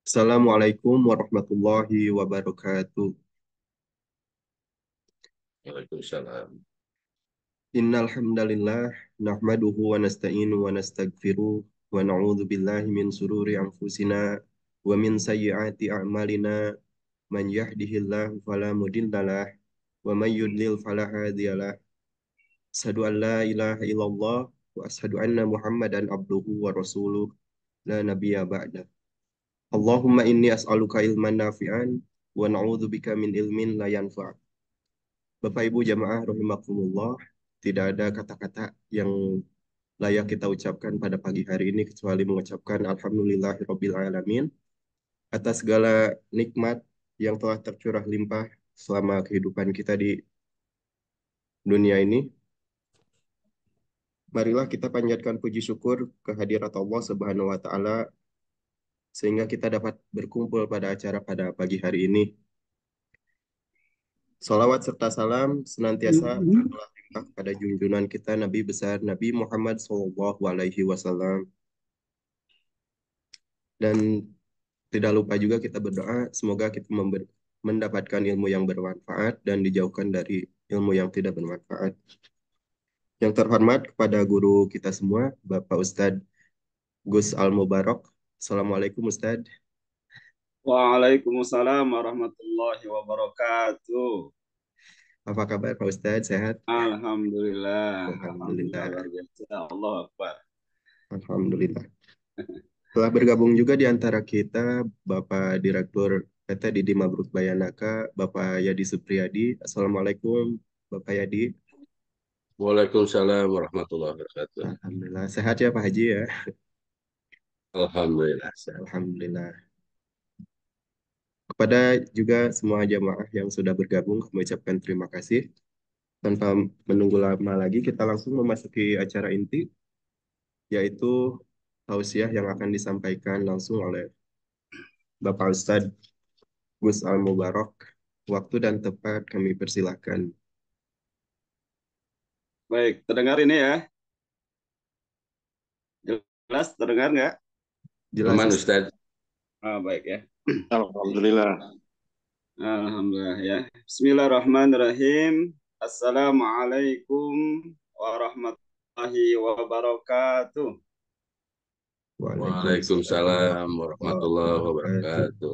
Assalamualaikum warahmatullahi wabarakatuh. Waalaikumsalam. Innal hamdalillah nahmaduhu wa nasta'inu wa nastaghfiruh wa na'udzu billahi min sururi anfusina wa min sayyiati a'malina man yahdihillahu fala mudhillalah wa man yudlil fala hadiyalah. Asyhadu an la ilaha illallah wa asyhadu anna Muhammadan abduhu wa rasuluh la nabiyya ba'da. Allahumma inni as'aluka ilman nafi'an wa na'udzu bika min ilmin la yanfa'. Bapak Ibu jamaah rahimakumullah, tidak ada kata-kata yang layak kita ucapkan pada pagi hari ini kecuali mengucapkan alhamdulillahirabbil alamin atas segala nikmat yang telah tercurah limpah selama kehidupan kita di dunia ini. Marilah kita panjatkan puji syukur kehadirat Allah Subhanahu wa taala sehingga kita dapat berkumpul pada acara pada pagi hari ini. Salawat serta salam senantiasa tercurah limpah pada junjungan kita Nabi besar Nabi Muhammad SAW. Dan tidak lupa juga kita berdoa, semoga kita mendapatkan ilmu yang bermanfaat dan dijauhkan dari ilmu yang tidak bermanfaat. Yang terhormat kepada guru kita semua, Bapak Ustadz Gus Al-Mubarak. Assalamualaikum Ustadz. Waalaikumsalam warahmatullahi wabarakatuh. Apa kabar Pak Ustadz? Sehat? Alhamdulillah, alhamdulillah Alhamdulillah. luar biasa. Allah Akbar. Alhamdulillah. Telah bergabung juga di antara kita Bapak Direktur PT Didi Mabruk Bayanaka, Bapak Yadi Supriyadi. Assalamualaikum Bapak Yadi. Waalaikumsalam warahmatullahi wabarakatuh. Alhamdulillah. Sehat ya Pak Haji ya? Alhamdulillah. Alhamdulillah. Kepada juga semua jamaah yang sudah bergabung, kami ucapkan terima kasih. Tanpa menunggu lama lagi, kita langsung memasuki acara inti, yaitu tausiah yang akan disampaikan langsung oleh Bapak Ustadz Gus Al-Mubarak. Waktu dan tempat kami persilahkan. Baik, terdengar ini ya? Jelas terdengar nggak? Jelas, Aman Ustaz. Ustaz. Baik ya. Alhamdulillah. Alhamdulillah ya. Bismillahirrahmanirrahim. Assalamualaikum warahmatullahi wabarakatuh. Waalaikumsalam warahmatullahi wabarakatuh.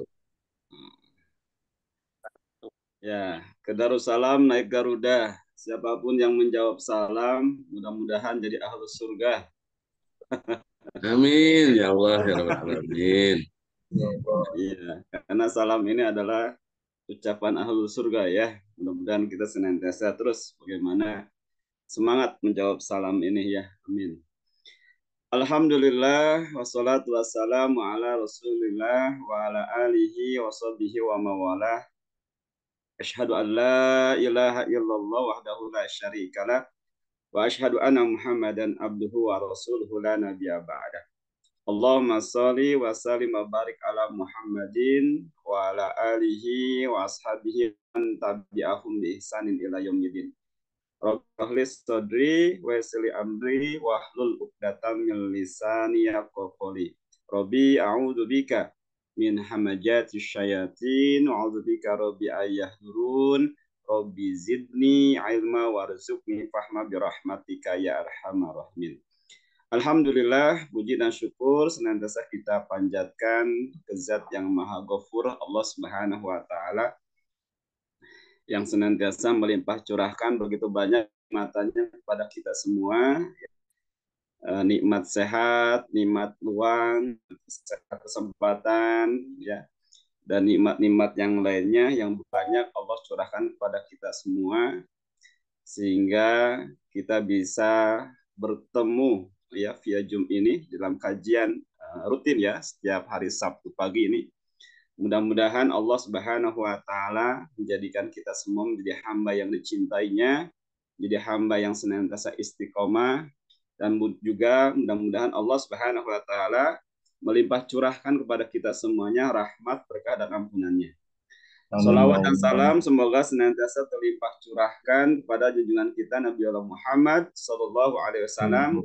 Ya, ke Darussalam naik Garuda. Siapapun yang menjawab salam, mudah-mudahan jadi ahlus surga. Amin ya Allah ya Rabbal alamin. Iya, karena salam ini adalah ucapan ahlul surga ya. Mudah-mudahan kita senantiasa terus bagaimana semangat menjawab salam ini ya. Amin. Alhamdulillah wassalatu wassalamu ala Rasulillah wa ala alihi wa sahbihi wa mawalah. Asyhadu an la ilaha illallah wahdahu la syarikalah wa asyhadu anna Muhammadan abduhu wa rasuluhu la nabiyya ba'dah. Allahumma sholli wa sallim wa barik ala Muhammadin wa ala alihi wa ashabihi man tabi'ahum bi ihsanin ila yaumil. Rabbi sadri wa yassir li amri wa hlul 'uqdatam min lisani yafqahu qawli. Rabbi a'udzu bika min hamajati syayatin wa a'udzu bika rabbi ayyahdurun. Rabbi zidni ilma warzuqni fahma bi rahmatika ya arhamar rahimin. Alhamdulillah, puji dan syukur senantiasa kita panjatkan ke Zat yang Maha Ghafur, Allah Subhanahu wa taala, yang senantiasa melimpah curahkan begitu banyak nikmatnya kepada kita semua. Nikmat sehat, nikmat luang, kesempatan, ya, dan nikmat-nikmat yang lainnya yang banyak Allah curahkan kepada kita semua, sehingga kita bisa bertemu ya via Zoom ini dalam kajian rutin ya setiap hari Sabtu pagi ini. Mudah-mudahan Allah Subhanahu wa taala menjadikan kita semua menjadi hamba yang dicintainya, menjadi hamba yang senantiasa istiqomah, dan juga mudah-mudahan Allah Subhanahu wa taala melimpah curahkan kepada kita semuanya rahmat, berkah dan ampunannya. Salawat dan salam semoga senantiasa terlimpah curahkan kepada junjungan kita Nabi Allah Muhammad Sallallahu Alaihi Wasallam,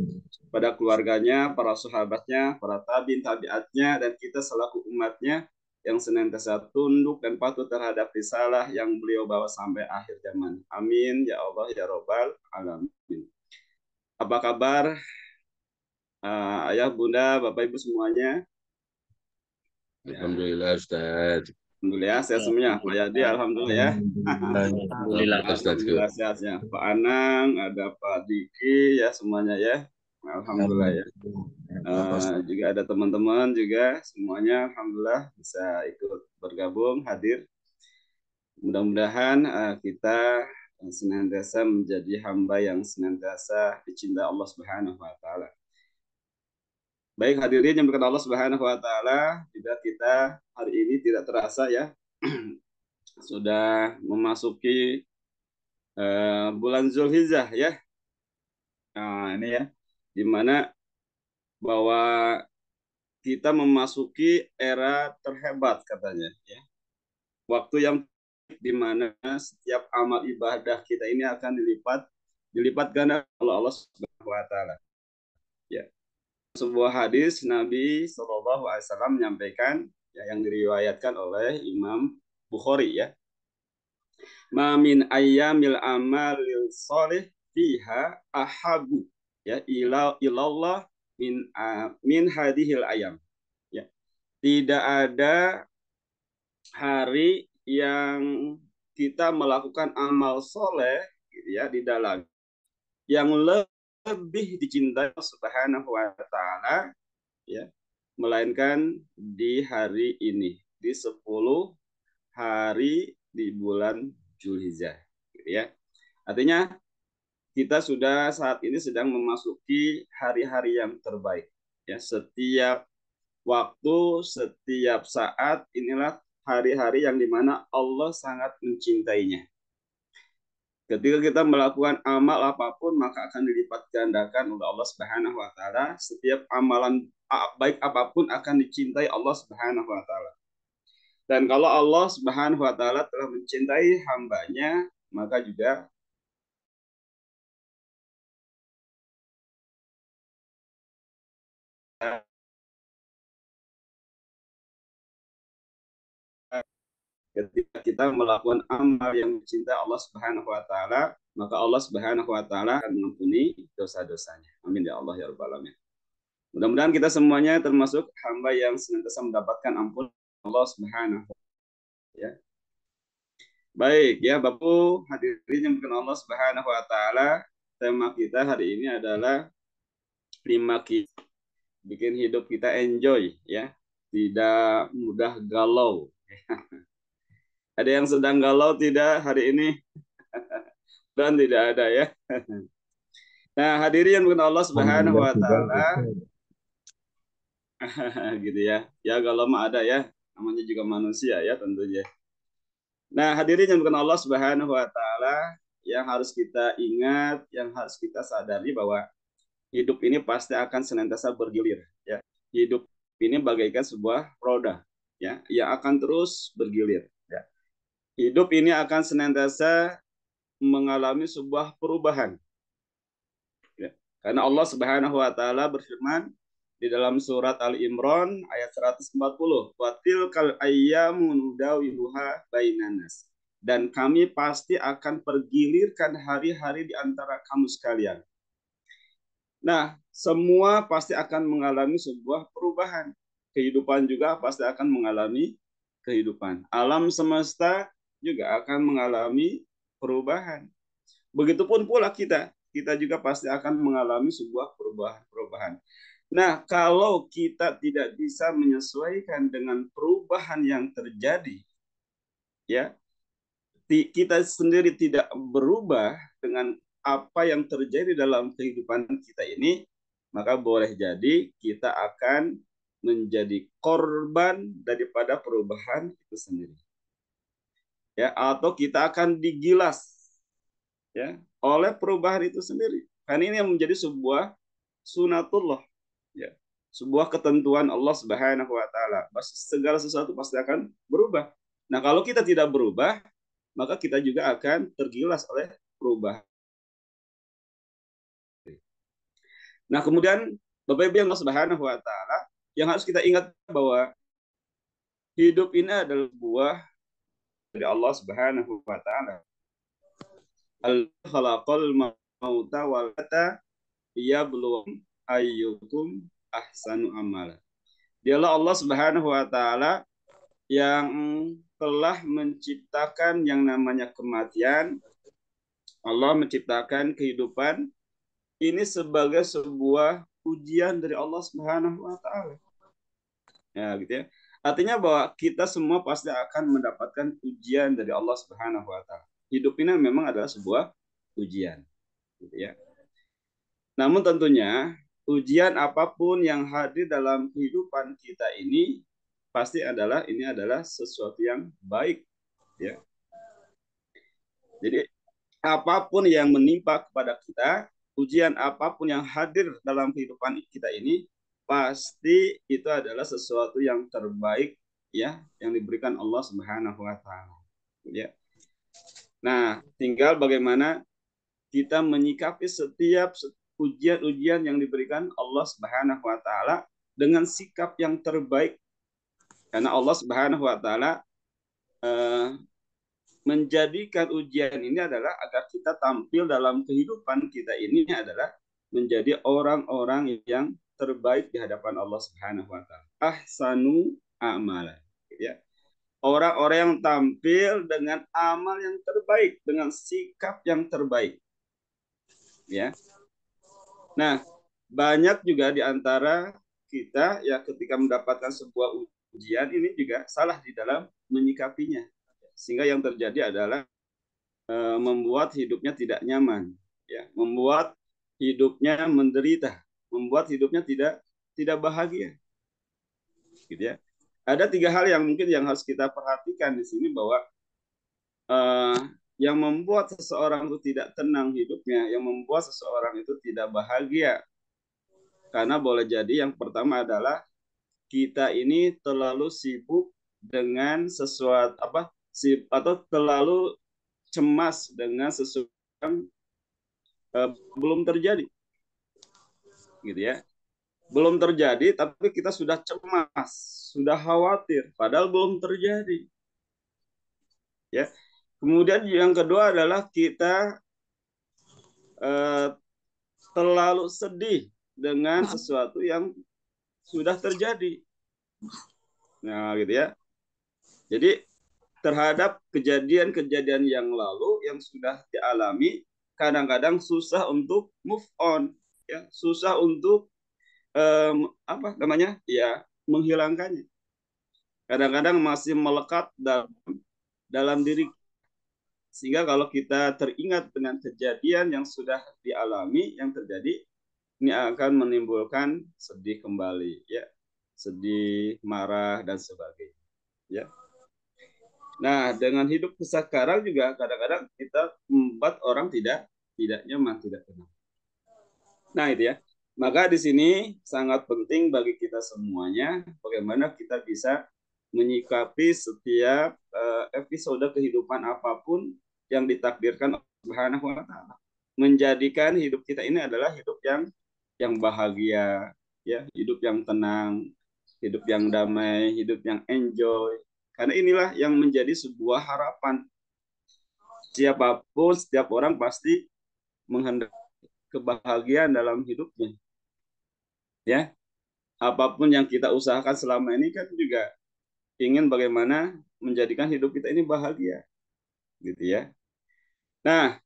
pada keluarganya, para sahabatnya, para tabiin tabiatnya, dan kita selaku umatnya yang senantiasa tunduk dan patuh terhadap risalah yang beliau bawa sampai akhir zaman. Amin ya Allah ya Rabbal alamin. Apa kabar ayah, bunda, bapak, ibu semuanya? Alhamdulillah Ustaz. Alhamdulillah sehat semuanya. Pak Yadi, alhamdulillah ya. Alhamdulillah Ustaz. Alhamdulillah sehatnya. Pak Anang, ada Pak Diki ya semuanya ya. Alhamdulillah ya. Juga ada teman-teman juga semuanya, alhamdulillah bisa ikut bergabung hadir. Mudah-mudahan kita senantiasa menjadi hamba yang senantiasa dicintai Allah Subhanahu wa taala. Baik hadirin yang berkenan Allah Subhanahu wa taala, juga kita hari ini tidak terasa ya sudah memasuki bulan Zulhijjah ya. Nah, ini ya di mana bahwa kita memasuki era terhebat katanya ya. Waktu yang di mana setiap amal ibadah kita ini akan dilipat ganda oleh Allah Subhanahu wa taala. Ya. Sebuah hadis Nabi Shallallahu alaihi wasallam menyampaikan ya, yang diriwayatkan oleh Imam Bukhari ya. Ma min ayyamil amalil sholih fiha ahabu ya ilallah min hadhil ayam. Ya. Tidak ada hari yang kita melakukan amal soleh gitu ya di dalam yang lebih dicintai Subhanahu wa taala ya, melainkan di hari ini, di 10 hari di bulan Zulhijjah gitu ya. Artinya kita sudah saat ini sedang memasuki hari-hari yang terbaik ya. Setiap waktu, setiap saat inilah hari-hari yang dimana Allah sangat mencintainya. Ketika kita melakukan amal apapun maka akan dilipat gandakan oleh Allah Subhanahu wa taala. Setiap amalan baik apapun akan dicintai Allah Subhanahu wa taala. Dan kalau Allah Subhanahu wa taala telah mencintai hambanya, maka juga ketika kita melakukan amal yang mencintai Allah Subhanahu wa taala, maka Allah Subhanahu wa taala akan mengampuni dosa-dosanya. Amin ya Allah ya rabbal alamin. Mudah-mudahan kita semuanya termasuk hamba yang senantiasa mendapatkan ampun Allah Subhanahu wa taala ya. Baik ya Bapak hadirin yang berkenan Allah Subhanahu wa taala, tema kita hari ini adalah 5 keys bikin hidup kita enjoy ya, tidak mudah galau. Ada yang sedang galau tidak hari ini? Dan tidak ada ya. Nah, hadirin yang berkenan Allah Subhanahu wa taala. Gitu ya. Ya galau mah ada ya. Namanya juga manusia ya tentunya. Nah, hadirin yang berkenan Allah Subhanahu wa taala, yang harus kita ingat, yang harus kita sadari bahwa hidup ini pasti akan senantiasa bergilir ya. Hidup ini bagaikan sebuah roda ya, yang akan terus bergilir ya. Hidup ini akan senantiasa mengalami sebuah perubahan. Ya. Karena Allah Subhanahu wa taala berfirman di dalam surat Ali Imran ayat 140, "Wa tilkal ayyamu nudawiluha bainan nas." Dan kami pasti akan pergilirkan hari-hari di antara kamu sekalian. Nah, semua pasti akan mengalami sebuah perubahan. Kehidupan juga pasti akan mengalami kehidupan. Alam semesta juga akan mengalami perubahan. Begitupun pula kita juga pasti akan mengalami sebuah perubahan. Nah, kalau kita tidak bisa menyesuaikan dengan perubahan yang terjadi, ya, kita sendiri tidak berubah dengan apa yang terjadi dalam kehidupan kita ini, maka boleh jadi kita akan menjadi korban daripada perubahan itu sendiri. Ya, atau kita akan digilas ya oleh perubahan itu sendiri. Karena ini yang menjadi sebuah sunatullah ya. Sebuah ketentuan Allah Subhanahu wa taala. Segala sesuatu pasti akan berubah. Nah, kalau kita tidak berubah, maka kita juga akan tergilas oleh perubahan. Nah, kemudian Bapak Ibu yang Allah Subhanahu wa taala, yang harus kita ingat bahwa hidup ini adalah buah dari Allah Subhanahu wa taala. Al-khalaqal mauta wal hayata liyabluwakum ayyukum ahsanu amala. Dialah Allah Subhanahu wa taala yang telah menciptakan yang namanya kematian. Allah menciptakan kehidupan ini sebagai sebuah ujian dari Allah Subhanahu wa taala. Ya, gitu ya. Artinya bahwa kita semua pasti akan mendapatkan ujian dari Allah Subhanahu wa taala. Hidup ini memang adalah sebuah ujian, gitu ya. Namun tentunya ujian apapun yang hadir dalam kehidupan kita ini pasti adalah sesuatu yang baik, ya. Jadi apapun yang menimpa kepada kita, ujian apapun yang hadir dalam kehidupan kita ini pasti itu adalah sesuatu yang terbaik, ya, yang diberikan Allah Subhanahu wa taala, ya. Nah, tinggal bagaimana kita menyikapi setiap ujian-ujian yang diberikan Allah Subhanahu wa taala dengan sikap yang terbaik. Karena Allah Subhanahu wa taala menjadikan ujian ini adalah agar kita tampil dalam kehidupan kita ini adalah menjadi orang-orang yang terbaik di hadapan Allah Subhanahu wa taala. Ahsanu a'mala, ya. Orang-orang yang tampil dengan amal yang terbaik, dengan sikap yang terbaik. Ya. Nah, banyak juga di antara kita ya ketika mendapatkan sebuah ujian ini juga salah di dalam menyikapinya. Sehingga yang terjadi adalah membuat hidupnya tidak nyaman, ya, membuat hidupnya menderita, membuat hidupnya tidak bahagia, gitu ya. Ada 3 hal yang mungkin yang harus kita perhatikan di sini bahwa yang membuat seseorang itu tidak tenang hidupnya, yang membuat seseorang itu tidak bahagia, karena boleh jadi yang pertama adalah kita ini terlalu sibuk dengan sesuatu atau terlalu cemas dengan sesuatu yang belum terjadi, gitu ya. Belum terjadi, tapi kita sudah cemas, sudah khawatir, padahal belum terjadi. Ya. Kemudian yang kedua adalah kita terlalu sedih dengan sesuatu yang sudah terjadi. Nah, gitu ya. Jadi terhadap kejadian-kejadian yang lalu yang sudah dialami, kadang-kadang susah untuk move on, ya, susah untuk ya, menghilangkannya. Kadang-kadang masih melekat dalam diri, sehingga kalau kita teringat dengan kejadian yang sudah dialami yang terjadi, ini akan menimbulkan sedih kembali, ya, sedih, marah dan sebagainya, ya. Nah, dengan hidup sekarang juga kadang-kadang kita membuat orang tidak nyaman, tidak tenang. Nah, itu ya. Maka di sini sangat penting bagi kita semuanya bagaimana kita bisa menyikapi setiap episode kehidupan apapun yang ditakdirkan oleh Subhanahu wa taala. Menjadikan hidup kita ini adalah hidup yang bahagia, ya, hidup yang tenang, hidup yang damai, hidup yang enjoy. Karena inilah yang menjadi sebuah harapan. Siapapun, setiap orang pasti menghendaki kebahagiaan dalam hidupnya. Ya, apapun yang kita usahakan selama ini kan juga ingin bagaimana menjadikan hidup kita ini bahagia, gitu ya. Nah,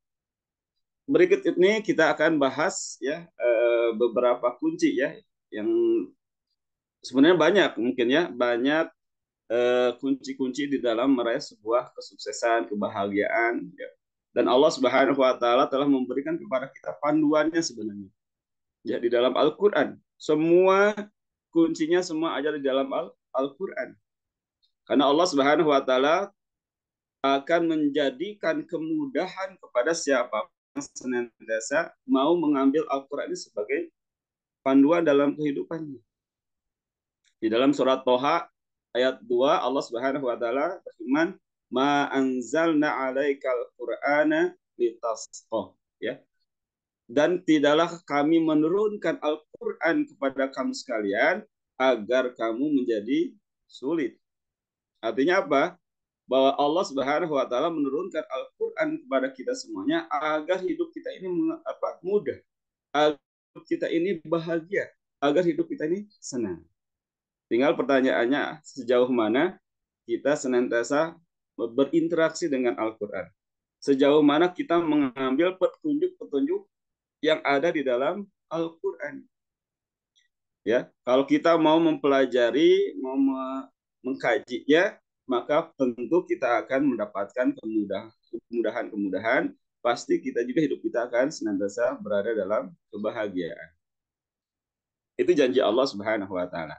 berikut ini kita akan bahas ya beberapa kunci ya yang sebenarnya banyak, mungkin ya banyak kunci-kunci di dalam meraih sebuah kesuksesan, kebahagiaan, ya. Dan Allah Subhanahu wa taala telah memberikan kepada kita panduannya sebenarnya. Ya, di dalam Al-Qur'an. Semua kuncinya semua ada di dalam Al-Qur'an. Karena Allah Subhanahu wa taala akan menjadikan kemudahan kepada siapa yang senantiasa mau mengambil Al-Qur'an ini sebagai panduan dalam kehidupannya. Di dalam surat Toha ayat 2 Allah Subhanahu wa taala berfirman, "Ma anzalna 'alaikal Qur'ana litasqa." Ya. Dan tidaklah kami menurunkan Al-Qur'an kepada kamu sekalian agar kamu menjadi sulit. Artinya apa? Bahwa Allah Subhanahu wa taala menurunkan Al-Qur'an kepada kita semuanya agar hidup kita ini mudah, agar hidup kita ini bahagia, agar hidup kita ini senang. Tinggal pertanyaannya sejauh mana kita senantiasa berinteraksi dengan Al-Qur'an. Sejauh mana kita mengambil petunjuk-petunjuk yang ada di dalam Al-Qur'an. Ya, kalau kita mau mempelajari, mau mengkajinya, maka tentu kita akan mendapatkan kemudahan-kemudahan. Pasti kita juga hidup kita akan senantiasa berada dalam kebahagiaan. Itu janji Allah Subhanahu wa taala.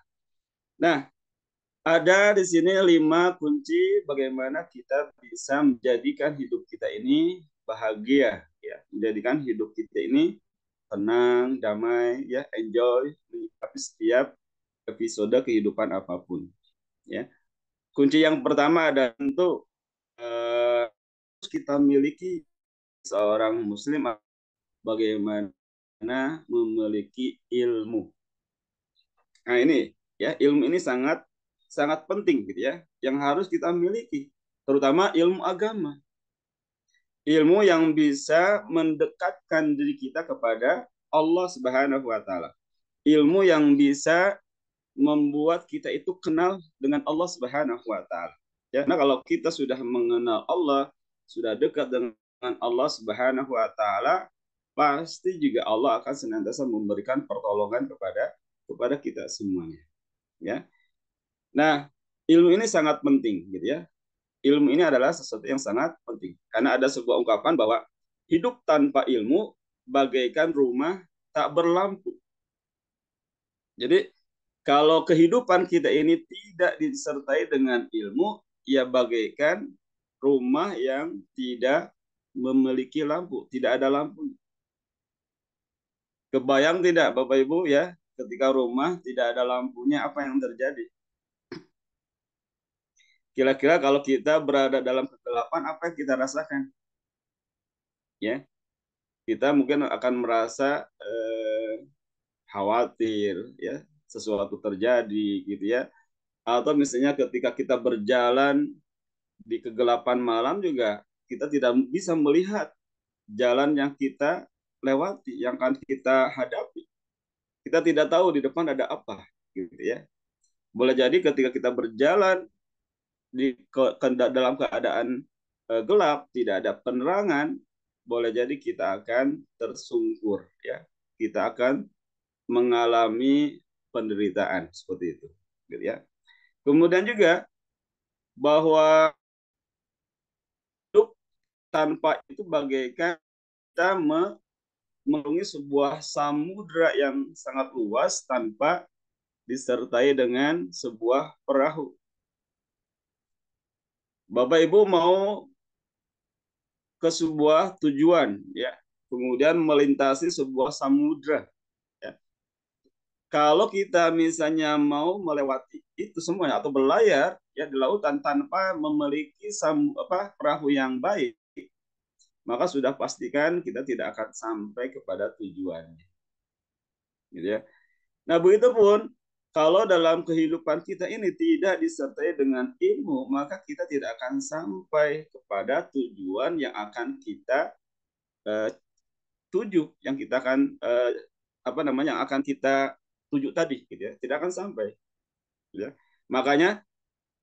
Nah, ada di sini 5 kunci bagaimana kita bisa menjadikan hidup kita ini bahagia, ya, menjadikan hidup kita ini tenang, damai, ya, enjoy menyikapi setiap episode kehidupan apapun, ya. Kunci yang pertama ada tentu kita miliki seorang muslim bagaimana memiliki ilmu. Nah, ini ya, ilmu ini sangat sangat penting gitu ya, yang harus kita miliki, terutama ilmu agama. Ilmu yang bisa mendekatkan diri kita kepada Allah Subhanahu wa taala. Ilmu yang bisa membuat kita itu kenal dengan Allah Subhanahu wa taala. Ya, nah kalau kita sudah mengenal Allah, sudah dekat dengan Allah Subhanahu wa taala, pasti juga Allah akan senantiasa memberikan pertolongan kepada kita semuanya, ya. Nah, ilmu ini sangat penting gitu ya. Ilmu ini adalah sesuatu yang sangat penting karena ada sebuah ungkapan bahwa hidup tanpa ilmu bagaikan rumah tak berlampu. Jadi kalau kehidupan kita ini tidak disertai dengan ilmu, ya bagaikan rumah yang tidak memiliki lampu, tidak ada lampu. Kebayang tidak Bapak Ibu ya, ketika rumah tidak ada lampunya apa yang terjadi? Kira-kira kalau kita berada dalam kegelapan apa yang kita rasakan? Ya, kita mungkin akan merasa khawatir ya, sesuatu terjadi gitu ya. Atau misalnya ketika kita berjalan di kegelapan malam juga kita tidak bisa melihat jalan yang kita lewati, yang akan kita hadapi. Kita tidak tahu di depan ada apa, gitu ya. Boleh jadi ketika kita berjalan dalam keadaan gelap, tidak ada penerangan, boleh jadi kita akan tersungkur, ya. Kita akan mengalami penderitaan seperti itu, gitu ya. Kemudian juga bahwa hidup tanpa itu bagaikan kita mengarungi sebuah samudra yang sangat luas tanpa disertai dengan sebuah perahu. Bapak Ibu mau ke sebuah tujuan, ya, kemudian melintasi sebuah samudra. Ya. Kalau kita misalnya mau melewati itu semuanya atau berlayar ya di lautan tanpa memiliki perahu yang baik, maka sudah pastikan kita tidak akan sampai kepada tujuannya. Gitu ya. Nah, begitupun kalau dalam kehidupan kita ini tidak disertai dengan ilmu, maka kita tidak akan sampai kepada tujuan yang akan kita tuju, yang kita akan yang akan kita tuju tadi, gitu ya. Tidak akan sampai. Gitu ya. Makanya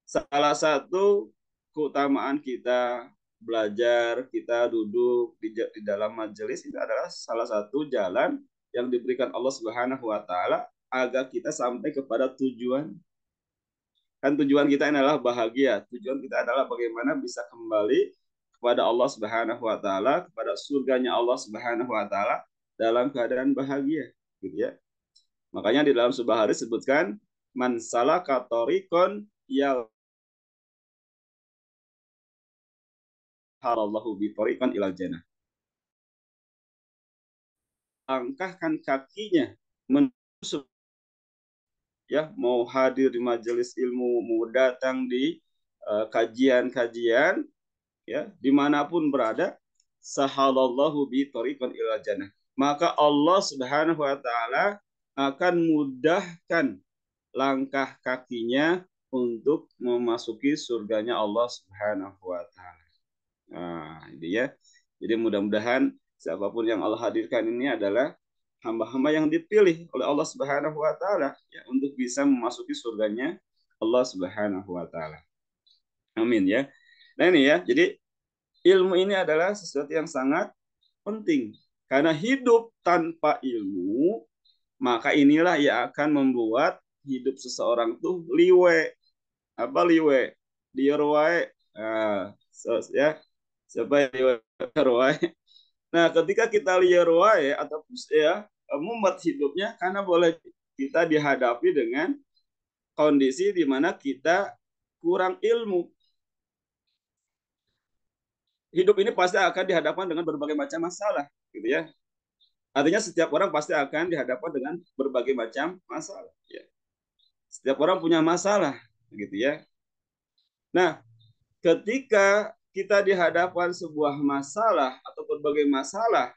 salah satu keutamaan kita belajar, kita duduk di dalam majelis itu adalah salah satu jalan yang diberikan Allah Subhanahu wa taala agar kita sampai kepada tujuan. Kan tujuan kita adalah bahagia. Tujuan kita adalah bagaimana bisa kembali kepada Allah Subhanahu wa taala, kepada surganya Allah Subhanahu wa taala dalam keadaan bahagia, gitu ya. Makanya di dalam sebuah hadis disebutkan man salaka tariqan ya halallahu bi tariqan ilal jannah. Langkahkan kakinya menuju, ya, mau hadir di majelis ilmu, mau datang di kajian-kajian, ya, dimanapun berada, sahalallahu bi tariqan ilal jannah. Maka Allah Subhanahu wa taala akan mudahkan langkah kakinya untuk memasuki surganya Allah Subhanahu wa taala. Nah, ini ya. Jadi mudah-mudahan siapapun yang Allah hadirkan ini adalah hamba-hamba yang dipilih oleh Allah Subhanahu wa taala ya untuk bisa memasuki surganya Allah Subhanahu wa taala. Amin ya. Nah ini ya. Jadi ilmu ini adalah sesuatu yang sangat penting. Karena hidup tanpa ilmu, maka inilah yang akan membuat hidup seseorang tuh liwe. Apa liwe? Liar wae. Ya. Siapa liar wae? Nah, ketika kita liar wae atau ya mumet hidupnya karena boleh kita dihadapi dengan kondisi di mana kita kurang ilmu. Hidup ini pasti akan dihadapkan dengan berbagai macam masalah, gitu ya. Artinya setiap orang pasti akan dihadapkan dengan berbagai macam masalah. Ya. Setiap orang punya masalah, gitu ya. Nah, ketika kita dihadapkan sebuah masalah atau berbagai masalah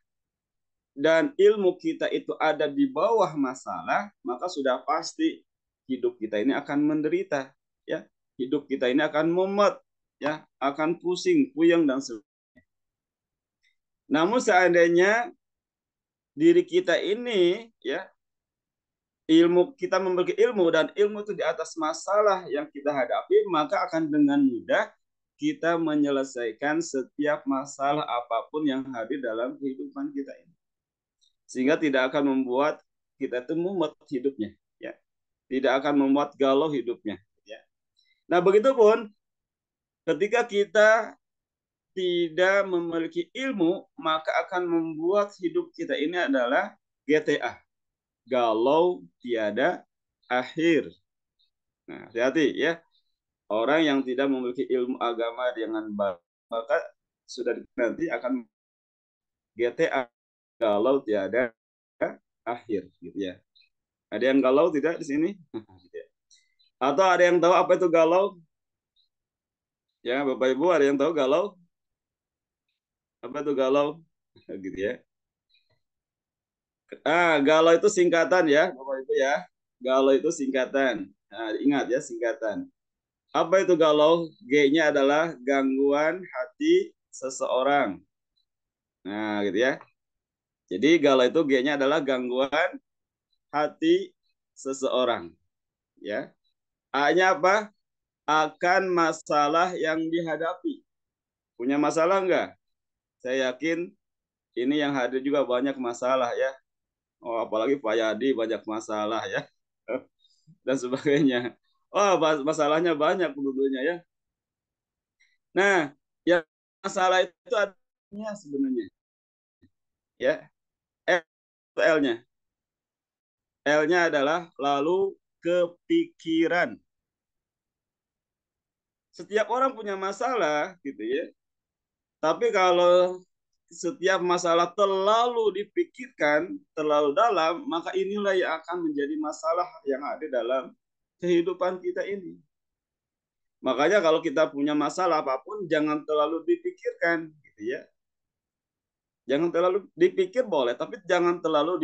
dan ilmu kita itu ada di bawah masalah, maka sudah pasti hidup kita ini akan menderita, ya. Hidup kita ini akan mumet, ya, akan pusing, puyeng dan sebagainya. Namun seandainya diri kita ini ya ilmu kita memiliki ilmu dan ilmu itu di atas masalah yang kita hadapi, maka akan dengan mudah kita menyelesaikan setiap masalah apapun yang hadir dalam kehidupan kita ini. Sehingga tidak akan membuat kita itu mumet hidupnya, ya. Tidak akan membuat galau hidupnya, ya. Nah, begitupun ketika kita tidak memiliki ilmu, maka akan membuat hidup kita ini adalah GTA, galau tiada akhir. Nah, hati-hati ya. Orang yang tidak memiliki ilmu agama dengan baik, maka sudah nanti akan GTA, galau tiada akhir, gitu ya. Ada yang galau tidak di sini? Atau ada yang tahu apa itu galau? Ya, Bapak Ibu, ada yang tahu galau? Apa itu galau? Gitu ya. Galau itu singkatan ya, Bapak Ibu ya. Galau itu singkatan. Nah, ingat ya singkatan. Apa itu galau? G-nya adalah gangguan hati seseorang. Nah, gitu ya. Jadi galau itu G-nya adalah gangguan hati seseorang. Ya. A-nya apa? Akan masalah yang dihadapi. Punya masalah enggak? Saya yakin ini yang hadir juga banyak masalah ya. Oh, apalagi Pak Yadi banyak masalah ya. Dan sebagainya. Oh, masalahnya banyak penduduknya ya. Nah, yang masalah itu artinya sebenarnya ya L-nya. L-nya adalah lalu kepikiran. Setiap orang punya masalah gitu ya. Tapi kalau setiap masalah terlalu dipikirkan, terlalu dalam, maka inilah yang akan menjadi masalah yang ada dalam kehidupan kita ini. Makanya kalau kita punya masalah apapun jangan terlalu dipikirkan gitu ya. Jangan terlalu dipikir boleh, tapi jangan terlalu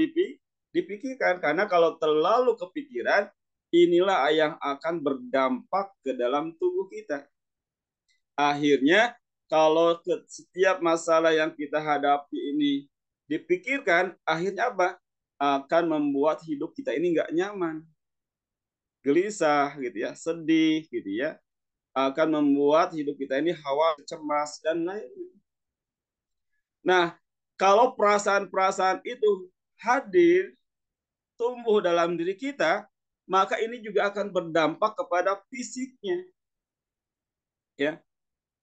dipikirkan karena kalau terlalu kepikiran inilah yang akan berdampak ke dalam tubuh kita. Akhirnya kalau setiap masalah yang kita hadapi ini dipikirkan, akhirnya apa? Akan membuat hidup kita ini nggak nyaman, gelisah gitu ya, sedih gitu ya, akan membuat hidup kita ini khawatir, cemas dan lain-lain. Nah, kalau perasaan-perasaan itu hadir, tumbuh dalam diri kita, maka ini juga akan berdampak kepada fisiknya. Ya,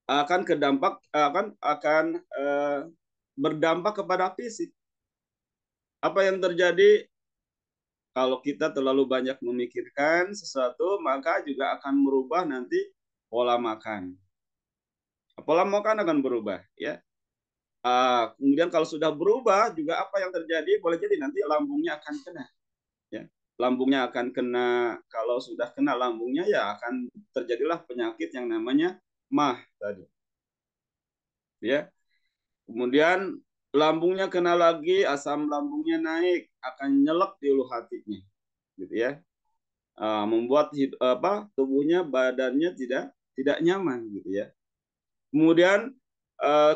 akan berdampak kepada fisik. Apa yang terjadi kalau kita terlalu banyak memikirkan sesuatu, maka juga akan merubah nanti pola makan. Pola makan akan berubah, ya. Kemudian kalau sudah berubah juga apa yang terjadi boleh jadi nanti lambungnya akan kena, ya. Lambungnya akan kena. Kalau sudah kena lambungnya ya akan terjadilah penyakit yang namanya MAH tadi, ya. Kemudian lambungnya kena lagi, asam lambungnya naik, akan nyelek di ulu hatinya, gitu ya. membuat tubuhnya, badannya tidak nyaman gitu ya. Kemudian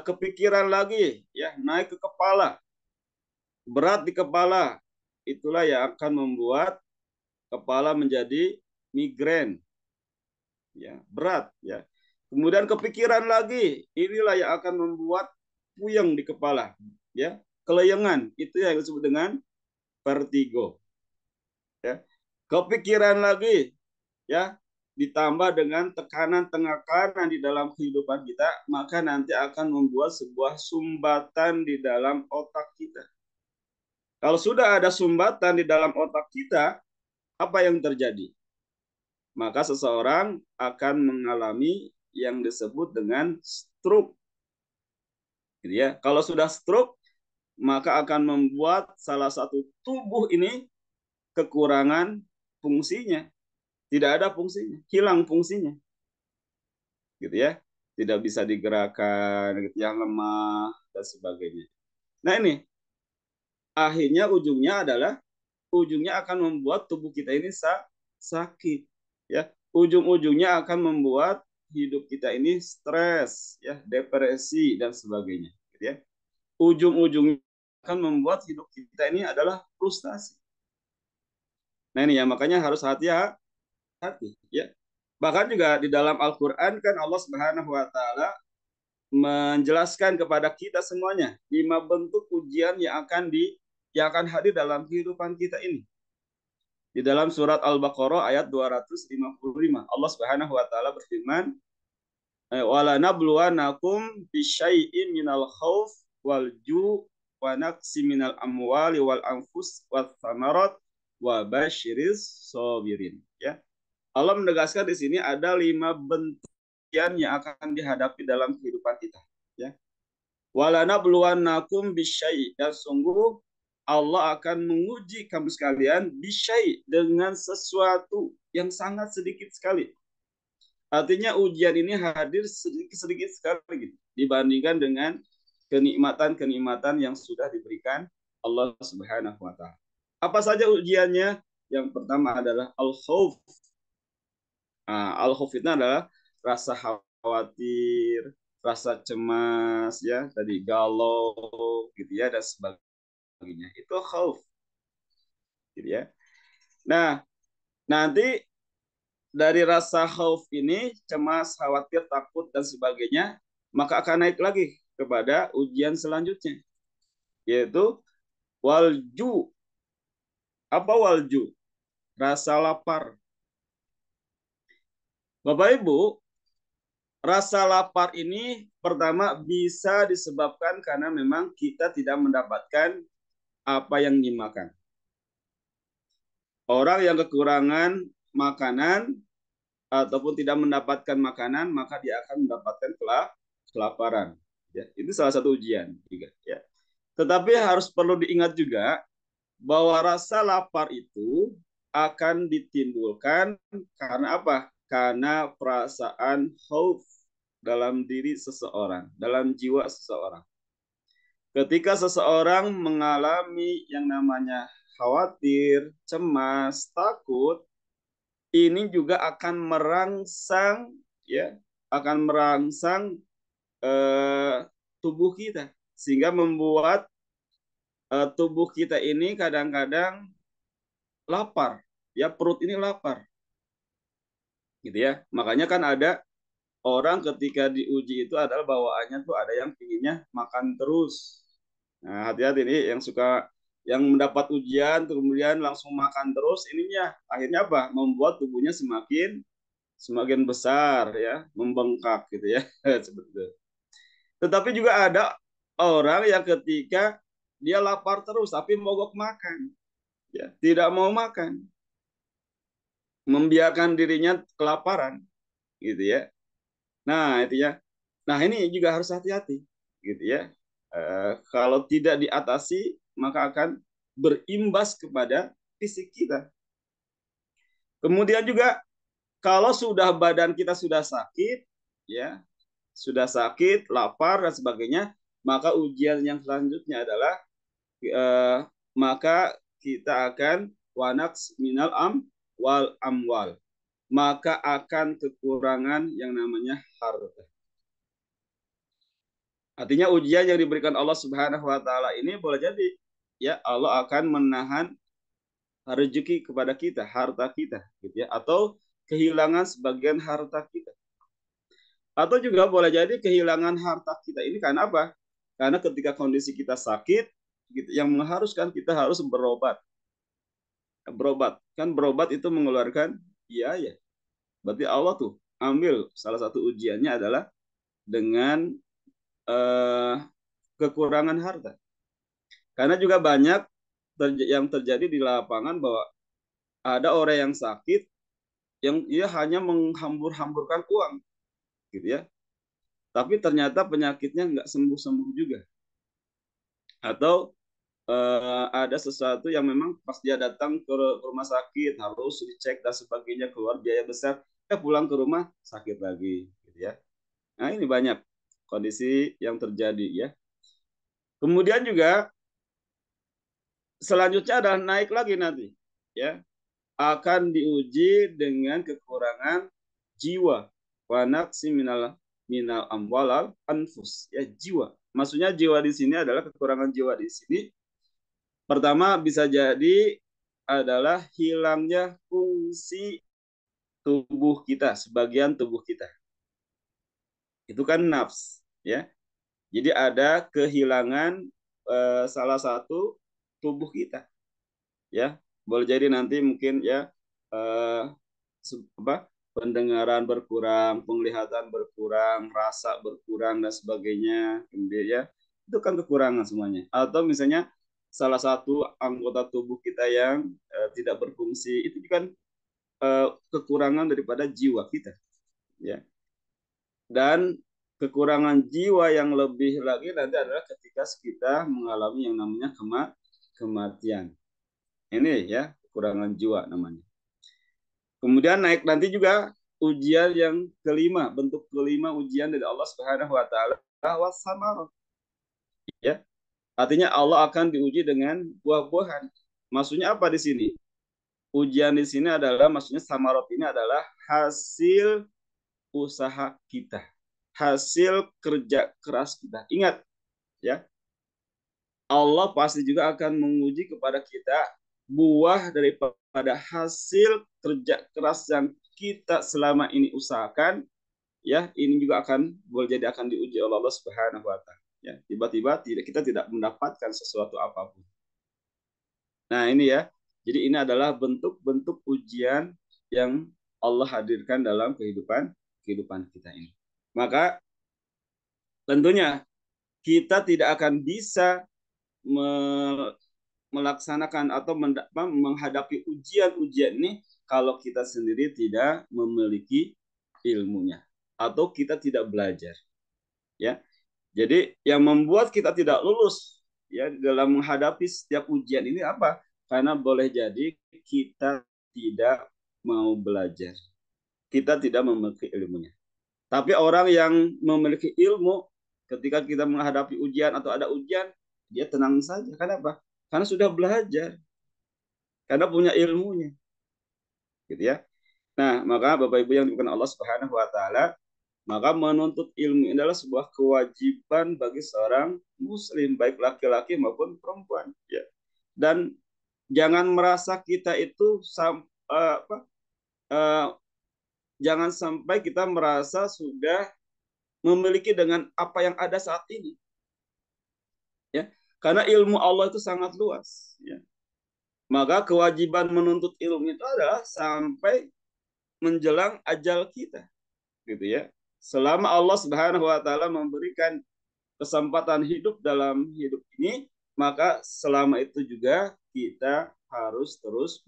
kepikiran lagi ya, naik ke kepala, berat di kepala, itulah yang akan membuat kepala menjadi migrain ya, berat ya. Kemudian kepikiran lagi, inilah yang akan membuat puyeng di kepala ya, kelayangan, itu yang disebut dengan vertigo ya. Kepikiran lagi ya, ditambah dengan tekanan di dalam kehidupan kita, maka nanti akan membuat sebuah sumbatan di dalam otak kita. Kalau sudah ada sumbatan di dalam otak kita, apa yang terjadi? Maka seseorang akan mengalami yang disebut dengan stroke. Gitu ya. Kalau sudah stroke, maka akan membuat salah satu tubuh ini kekurangan fungsinya. Tidak ada fungsinya, hilang fungsinya. Gitu ya. Tidak bisa digerakkan, gitu ya, lemah dan sebagainya. Nah, ini akhirnya ujungnya akan membuat tubuh kita ini sakit ya. Ujung-ujungnya akan membuat hidup kita ini stres ya, depresi dan sebagainya gitu ya. Ujung-ujungnya akan membuat hidup kita ini adalah frustasi. Nah, ini ya, makanya harus hati-hati ya. Bahkan juga di dalam Al-Qur'an kan Allah Subhanahu wa taala menjelaskan kepada kita semuanya 5 bentuk ujian yang akan hadir dalam kehidupan kita ini. Di dalam surat Al-Baqarah ayat 255, Allah Subhanahu wa taala berfirman, "Wala nabluwanakum bisyai'in minal khauf wal ju' wa naqsi minal amwali wal anfus wath thamarat wa basyiris sabirin." Ya. Allah menegaskan di sini ada 5 bentuk yang akan dihadapi dalam kehidupan kita, ya. Wala nabluwanakum bisyai', dan sungguh Allah akan menguji kamu sekalian bisyai', dengan sesuatu yang sangat sedikit sekali. Artinya ujian ini hadir sedikit sekali gitu, dibandingkan dengan kenikmatan-kenikmatan yang sudah diberikan Allah Subhanahu wa taala. Apa saja ujiannya? Yang pertama adalah al-khauf. Al-khauf itu adalah rasa khawatir, rasa cemas ya, tadi galau gitu ya, dan sebagainya. Itu khauf gitu ya. Nah, nanti dari rasa khauf ini, cemas, khawatir, takut dan sebagainya, maka akan naik lagi kepada ujian selanjutnya, yaitu walju. Apa walju? Rasa lapar. Bapak Ibu, rasa lapar ini pertama bisa disebabkan karena memang kita tidak mendapatkan apa yang dimakan. Orang yang kekurangan makanan ataupun tidak mendapatkan makanan, maka dia akan mendapatkan kelaparan. Ya, itu salah satu ujian juga. Ya. Tetapi harus perlu diingat juga bahwa rasa lapar itu akan ditimbulkan karena apa? Karena perasaan khauf dalam diri seseorang, dalam jiwa seseorang. Ketika seseorang mengalami yang namanya khawatir, cemas, takut, ini juga akan merangsang ya, akan merangsang tubuh kita, sehingga membuat tubuh kita ini kadang-kadang lapar, ya, perut ini lapar. Gitu ya. Makanya kan ada orang ketika diuji itu adalah bawaannya tuh ada yang pinginnya makan terus. Nah, hati-hati nih yang mendapat ujian kemudian langsung makan terus, ininya akhirnya apa? Membuat tubuhnya semakin besar ya, membengkak gitu ya. Seperti itu. Tetapi juga ada orang yang ketika dia lapar terus tapi mogok makan, ya, tidak mau makan, membiarkan dirinya kelaparan, gitu ya. Nah, itu ya. Nah, ini juga harus hati-hati, gitu ya. Kalau tidak diatasi, maka akan berimbas kepada fisik kita. Kemudian juga kalau sudah badan kita sudah sakit, ya, sudah sakit, lapar dan sebagainya, maka ujian yang selanjutnya adalah maka kita akan wanaks minal wal amwal, maka akan kekurangan yang namanya harta. Artinya ujian yang diberikan Allah Subhanahu wa taala ini boleh jadi ya Allah akan menahan rezeki kepada kita, harta kita gitu ya, atau kehilangan sebagian harta kita. Atau juga boleh jadi kehilangan harta kita ini karena apa? Karena ketika kondisi kita sakit gitu, yang mengharuskan kita harus berobat. Berobat, kan berobat itu mengeluarkan biaya. Berarti Allah tuh ambil salah satu ujiannya adalah dengan eh, kekurangan harta. Karena juga banyak yang terjadi di lapangan bahwa ada orang yang sakit yang ia hanya menghambur-hamburkan uang, gitu ya. Tapi ternyata penyakitnya nggak sembuh-sembuh juga. Atau ada sesuatu yang memang pas dia datang ke rumah sakit harus dicek dan sebagainya, keluar biaya besar, pulang ke rumah sakit lagi, gitu ya. Nah ini banyak kondisi yang terjadi ya. Kemudian juga selanjutnya adalah naik lagi nanti ya, akan diuji dengan kekurangan jiwa. Wanaksi minal amwalal anfus, ya jiwa. Maksudnya jiwa di sini adalah kekurangan jiwa di sini. Pertama bisa jadi adalah hilangnya fungsi tubuh kita, sebagian tubuh kita. Itu kan nafs, ya. Jadi ada kehilangan salah satu tubuh kita, ya. Boleh jadi nanti mungkin ya eh, pendengaran berkurang, penglihatan berkurang, rasa berkurang dan sebagainya, kemudian ya itu kan kekurangan semuanya. Atau misalnya salah satu anggota tubuh kita yang tidak berfungsi, itu kan kekurangan daripada jiwa kita, ya. Dan kekurangan jiwa yang lebih lagi nanti adalah ketika kita mengalami yang namanya kematian. Ini ya kekurangan jiwa namanya. Kemudian naik nanti juga ujian yang kelima, bentuk kelima ujian dari Allah Subhanahu wa taala wasamar. Ya. Artinya Allah akan diuji dengan buah-buahan. Maksudnya apa di sini? Ujian di sini adalah maksudnya samarot ini adalah hasil usaha kita. Hasil kerja keras kita. Ingat ya, Allah pasti juga akan menguji kepada kita buah daripada hasil kerja keras yang kita selama ini usahakan, ya ini juga akan boleh jadi akan diuji oleh Allah Subhanahu wa taala, ya tiba-tiba kita tidak mendapatkan sesuatu apapun. Nah ini ya, jadi ini adalah bentuk-bentuk ujian yang Allah hadirkan dalam kehidupan kita ini. Maka tentunya kita tidak akan bisa melaksanakan atau menghadapi ujian-ujian ini kalau kita sendiri tidak memiliki ilmunya atau kita tidak belajar, ya. Jadi yang membuat kita tidak lulus ya dalam menghadapi setiap ujian ini apa? Karena boleh jadi kita tidak mau belajar, kita tidak memiliki ilmunya. Tapi orang yang memiliki ilmu, ketika kita menghadapi ujian atau ada ujian, dia tenang saja. Kenapa? Karena sudah belajar, karena punya ilmunya, gitu ya. Nah, maka Bapak Ibu yang dimuliakan Allah Subhanahu wa taala, maka menuntut ilmu adalah sebuah kewajiban bagi seorang muslim, baik laki-laki maupun perempuan, ya. Dan jangan merasa kita itu jangan sampai kita merasa sudah memiliki dengan apa yang ada saat ini, ya. Karena ilmu Allah itu sangat luas, ya. Maka kewajiban menuntut ilmu itu adalah sampai menjelang ajal kita, gitu ya. Selama Allah Subhanahu wa taala memberikan kesempatan hidup dalam hidup ini, maka selama itu juga kita harus terus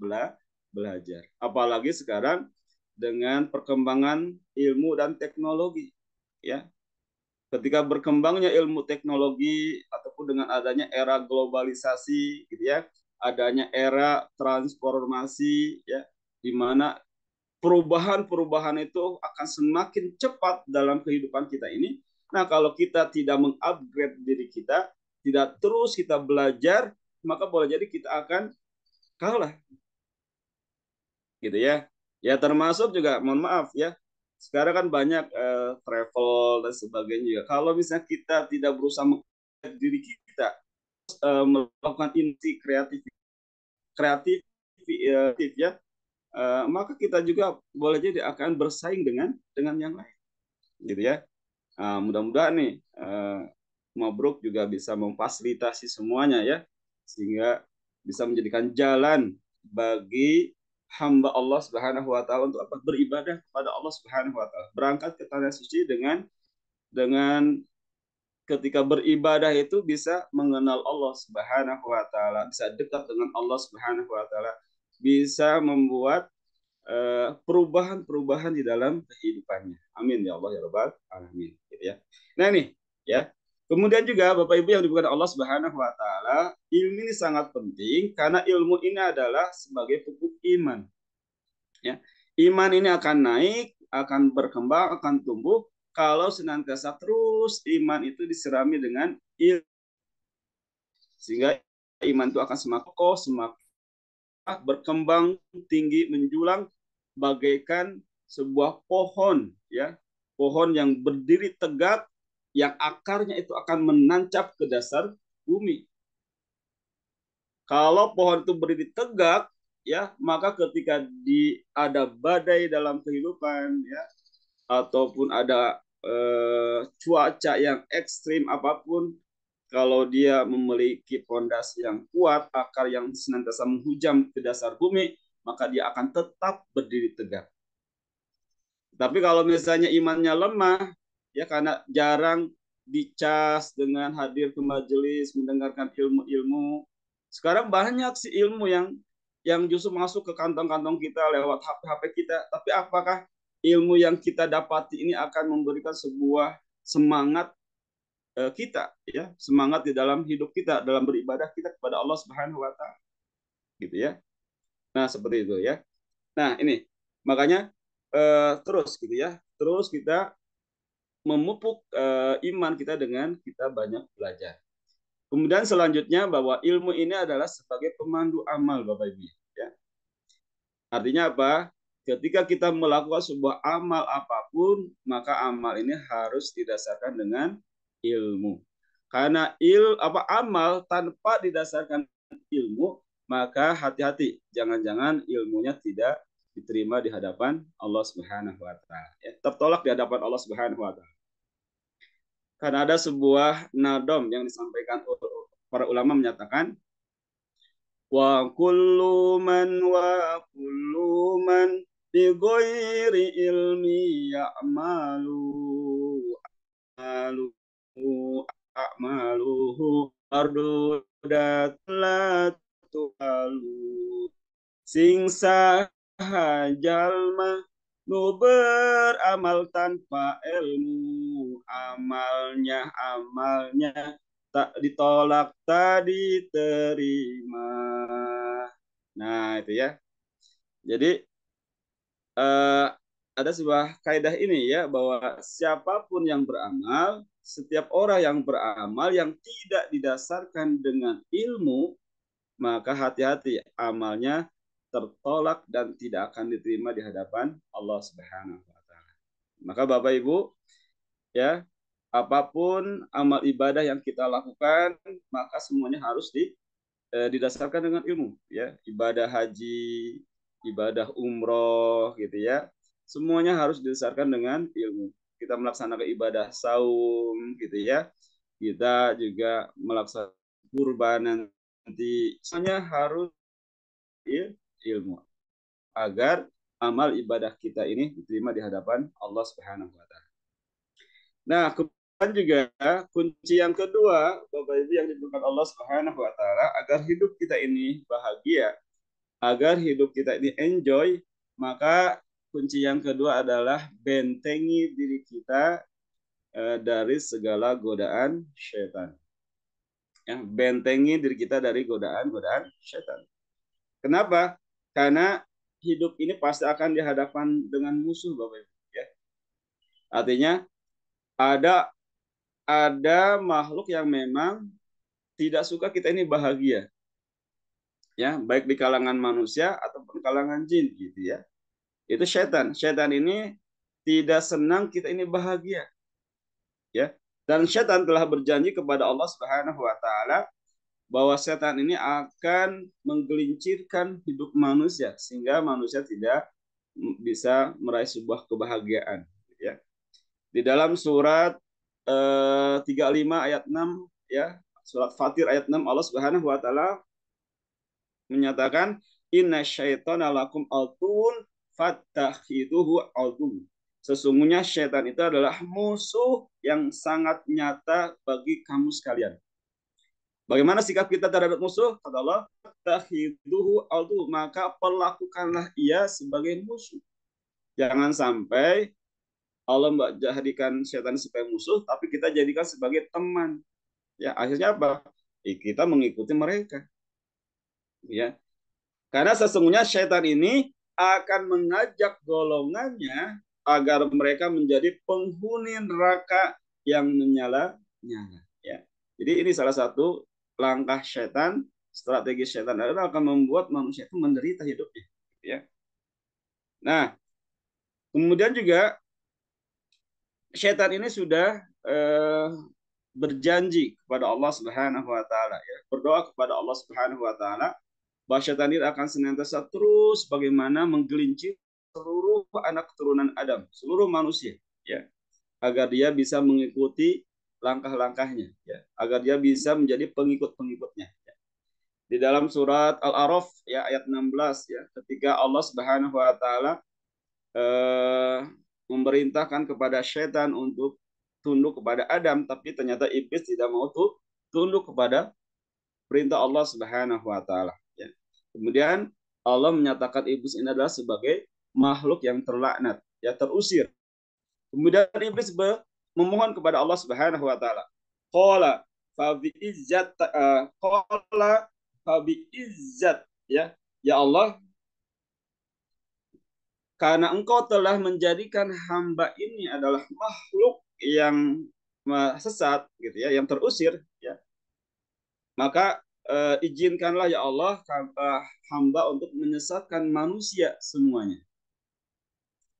belajar. Apalagi sekarang dengan perkembangan ilmu dan teknologi, ya. Ketika berkembangnya ilmu teknologi ataupun dengan adanya era globalisasi, gitu ya, adanya era transformasi, ya, di mana perubahan-perubahan itu akan semakin cepat dalam kehidupan kita ini. Nah, kalau kita tidak mengupgrade diri kita, tidak terus kita belajar, maka boleh jadi kita akan kalah. gitu ya. Ya termasuk juga mohon maaf ya. Sekarang kan banyak travel dan sebagainya juga. Kalau misalnya kita tidak berusaha mengupgrade diri kita, melakukan inti kreatif kreatif ya, maka kita juga boleh jadi akan bersaing dengan yang lain, gitu ya. Mudah-mudahan nih Mabruk juga bisa memfasilitasi semuanya ya, sehingga bisa menjadikan jalan bagi hamba Allah Subhanahu wa taala untuk apa? Beribadah kepada Allah Subhanahu wa taala. Berangkat ke tanah suci dengan ketika beribadah itu bisa mengenal Allah Subhanahu wa taala, bisa dekat dengan Allah Subhanahu wa taala, bisa membuat perubahan-perubahan di dalam kehidupannya. Amin ya Allah ya Rabbal alamin, gitu ya. Nah nih ya. Kemudian juga Bapak Ibu yang dimuliakan Allah Subhanahu wa taala, ilmu ini sangat penting karena ilmu ini adalah sebagai pupuk iman. Ya. Iman ini akan naik, akan berkembang, akan tumbuh kalau senantiasa terus iman itu diserami dengan ilmu, sehingga iman itu akan semakin kokoh, semakin berkembang tinggi, menjulang bagaikan sebuah pohon ya, pohon yang berdiri tegak, yang akarnya itu akan menancap ke dasar bumi. Kalau pohon itu berdiri tegak ya, maka ketika ada badai dalam kehidupan ya, ataupun ada cuaca yang ekstrim apapun, kalau dia memiliki fondasi yang kuat, akar yang senantiasa menghujam ke dasar bumi, maka dia akan tetap berdiri tegak. Tapi kalau misalnya imannya lemah, ya karena jarang dicas dengan hadir ke majelis, mendengarkan ilmu-ilmu. Sekarang banyak sih ilmu yang justru masuk ke kantong-kantong kita lewat HP-HP kita. Tapi apakah ilmu yang kita dapati ini akan memberikan sebuah semangat kita, ya, semangat di dalam hidup kita, dalam beribadah kita kepada Allah Subhanahu Wa Taala, gitu ya. Nah seperti itu ya. Nah ini makanya terus gitu ya, terus kita memupuk iman kita dengan kita banyak belajar. Kemudian selanjutnya bahwa ilmu ini adalah sebagai pemandu amal Bapak Ibu ya. Artinya apa? Ketika kita melakukan sebuah amal apapun, maka amal ini harus didasarkan dengan ilmu. Karena amal tanpa didasarkan ilmu, maka hati-hati, jangan-jangan ilmunya tidak diterima di hadapan Allah Subhanahu wa taala. Ya, tertolak di hadapan Allah Subhanahu wa taala. Karena ada sebuah nadom yang disampaikan para ulama menyatakan wa kullu man bi ghairi ilmi a'maluhu ardudat la tu'alu sing jalma nu beramal tanpa ilmu, amalnya tak ditolak, tak diterima. Nah itu ya. Jadi ada sebuah kaidah ini ya, bahwa siapapun yang beramal, setiap orang yang beramal yang tidak didasarkan dengan ilmu, maka hati-hati, amalnya tertolak dan tidak akan diterima di hadapan Allah Subhanahu wa taala. Maka Bapak Ibu ya, apapun amal ibadah yang kita lakukan, maka semuanya harus didasarkan dengan ilmu ya. Ibadah haji, ibadah umroh gitu ya. Semuanya harus didasarkan dengan ilmu. Kita melaksanakan ibadah saum gitu ya. Kita juga melaksanakan kurban nanti, semuanya harus ilmu agar amal ibadah kita ini diterima di hadapan Allah Subhanahu wa taala. Nah, kemudian juga kunci yang kedua, Bapak Ibu yang diberkahi Allah Subhanahu wa taala, agar hidup kita ini bahagia, agar hidup kita ini enjoy, maka kunci yang kedua adalah bentengi diri kita dari segala godaan syaitan. Ya, bentengi diri kita dari godaan-godaan syaitan. Kenapa? Karena hidup ini pasti akan dihadapkan dengan musuh, Bapak Ibu. Ya. Artinya ada makhluk yang memang tidak suka kita ini bahagia. ya, baik di kalangan manusia ataupun kalangan jin gitu ya. Itu setan. Setan ini tidak senang kita ini bahagia, ya. Dan setan telah berjanji kepada Allah Subhanahu wa taala bahwa setan ini akan menggelincirkan hidup manusia sehingga manusia tidak bisa meraih sebuah kebahagiaan, ya. Di dalam surat 35 ayat 6, ya, surat Fatir ayat 6, Allah Subhanahu wa taala menyatakan inna syaitana lakum altun fattakhiduhu altun. Sesungguhnya syaitan itu adalah musuh yang sangat nyata bagi kamu sekalian. Bagaimana sikap kita terhadap musuh? Kata Allah, takhiduhu altun, maka perlakukanlah ia sebagai musuh. Jangan sampai Allah jadikan syaitan sebagai musuh, tapi kita jadikan sebagai teman. Ya, akhirnya apa? Kita mengikuti mereka. Ya, karena sesungguhnya syaitan ini akan mengajak golongannya agar mereka menjadi penghuni neraka yang menyala-nyala. Ya. Jadi ini salah satu langkah syaitan, strategi syaitan adalah akan membuat manusia itu menderita hidupnya. Ya. Nah, kemudian juga syaitan ini sudah berjanji kepada Allah Subhanahu wa taala, ya, berdoa kepada Allah Subhanahu wa taala bahwa syaitan ini akan senantiasa terus bagaimana menggelincir seluruh anak keturunan Adam, seluruh manusia, ya, agar dia bisa mengikuti langkah-langkahnya, ya, agar dia bisa menjadi pengikut-pengikutnya. Ya. Di dalam surat Al-A'raf, ya, ayat 16, ya, ketika Allah Subhanahu wa taala memerintahkan kepada syaitan untuk tunduk kepada Adam, tapi ternyata iblis tidak mau tunduk kepada perintah Allah Subhanahu wa taala. Ya. Kemudian Allah menyatakan iblis ini adalah sebagai makhluk yang terlaknat, ya, terusir. Kemudian iblis memohon kepada Allah Subhanahu wa taala. Qala fa bi izzat qala fa bi izzat, ya. Ya Allah, karena engkau telah menjadikan hamba ini adalah makhluk yang sesat gitu ya, yang terusir, ya. Maka izinkanlah ya Allah hamba untuk menyesatkan manusia semuanya.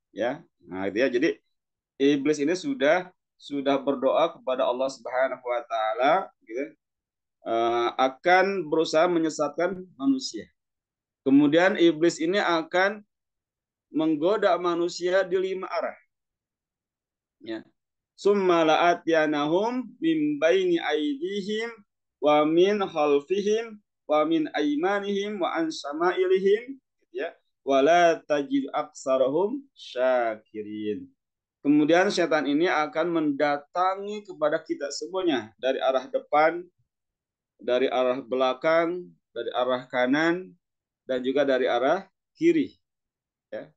Ya. Nah, itu ya. Jadi iblis ini sudah berdoa kepada Allah Subhanahu wa taala gitu, akan berusaha menyesatkan manusia. Kemudian iblis ini akan menggoda manusia di 5 arah. Ya. Summa la'atyanahum min baini aydihim wa min khalfihim wa min aymanihim wa an syama'ilihim, ya, wala tajid aksarahum syakirin. Kemudian setan ini akan mendatangi kepada kita semuanya dari arah depan, dari arah belakang, dari arah kanan, dan juga dari arah kiri. Ya.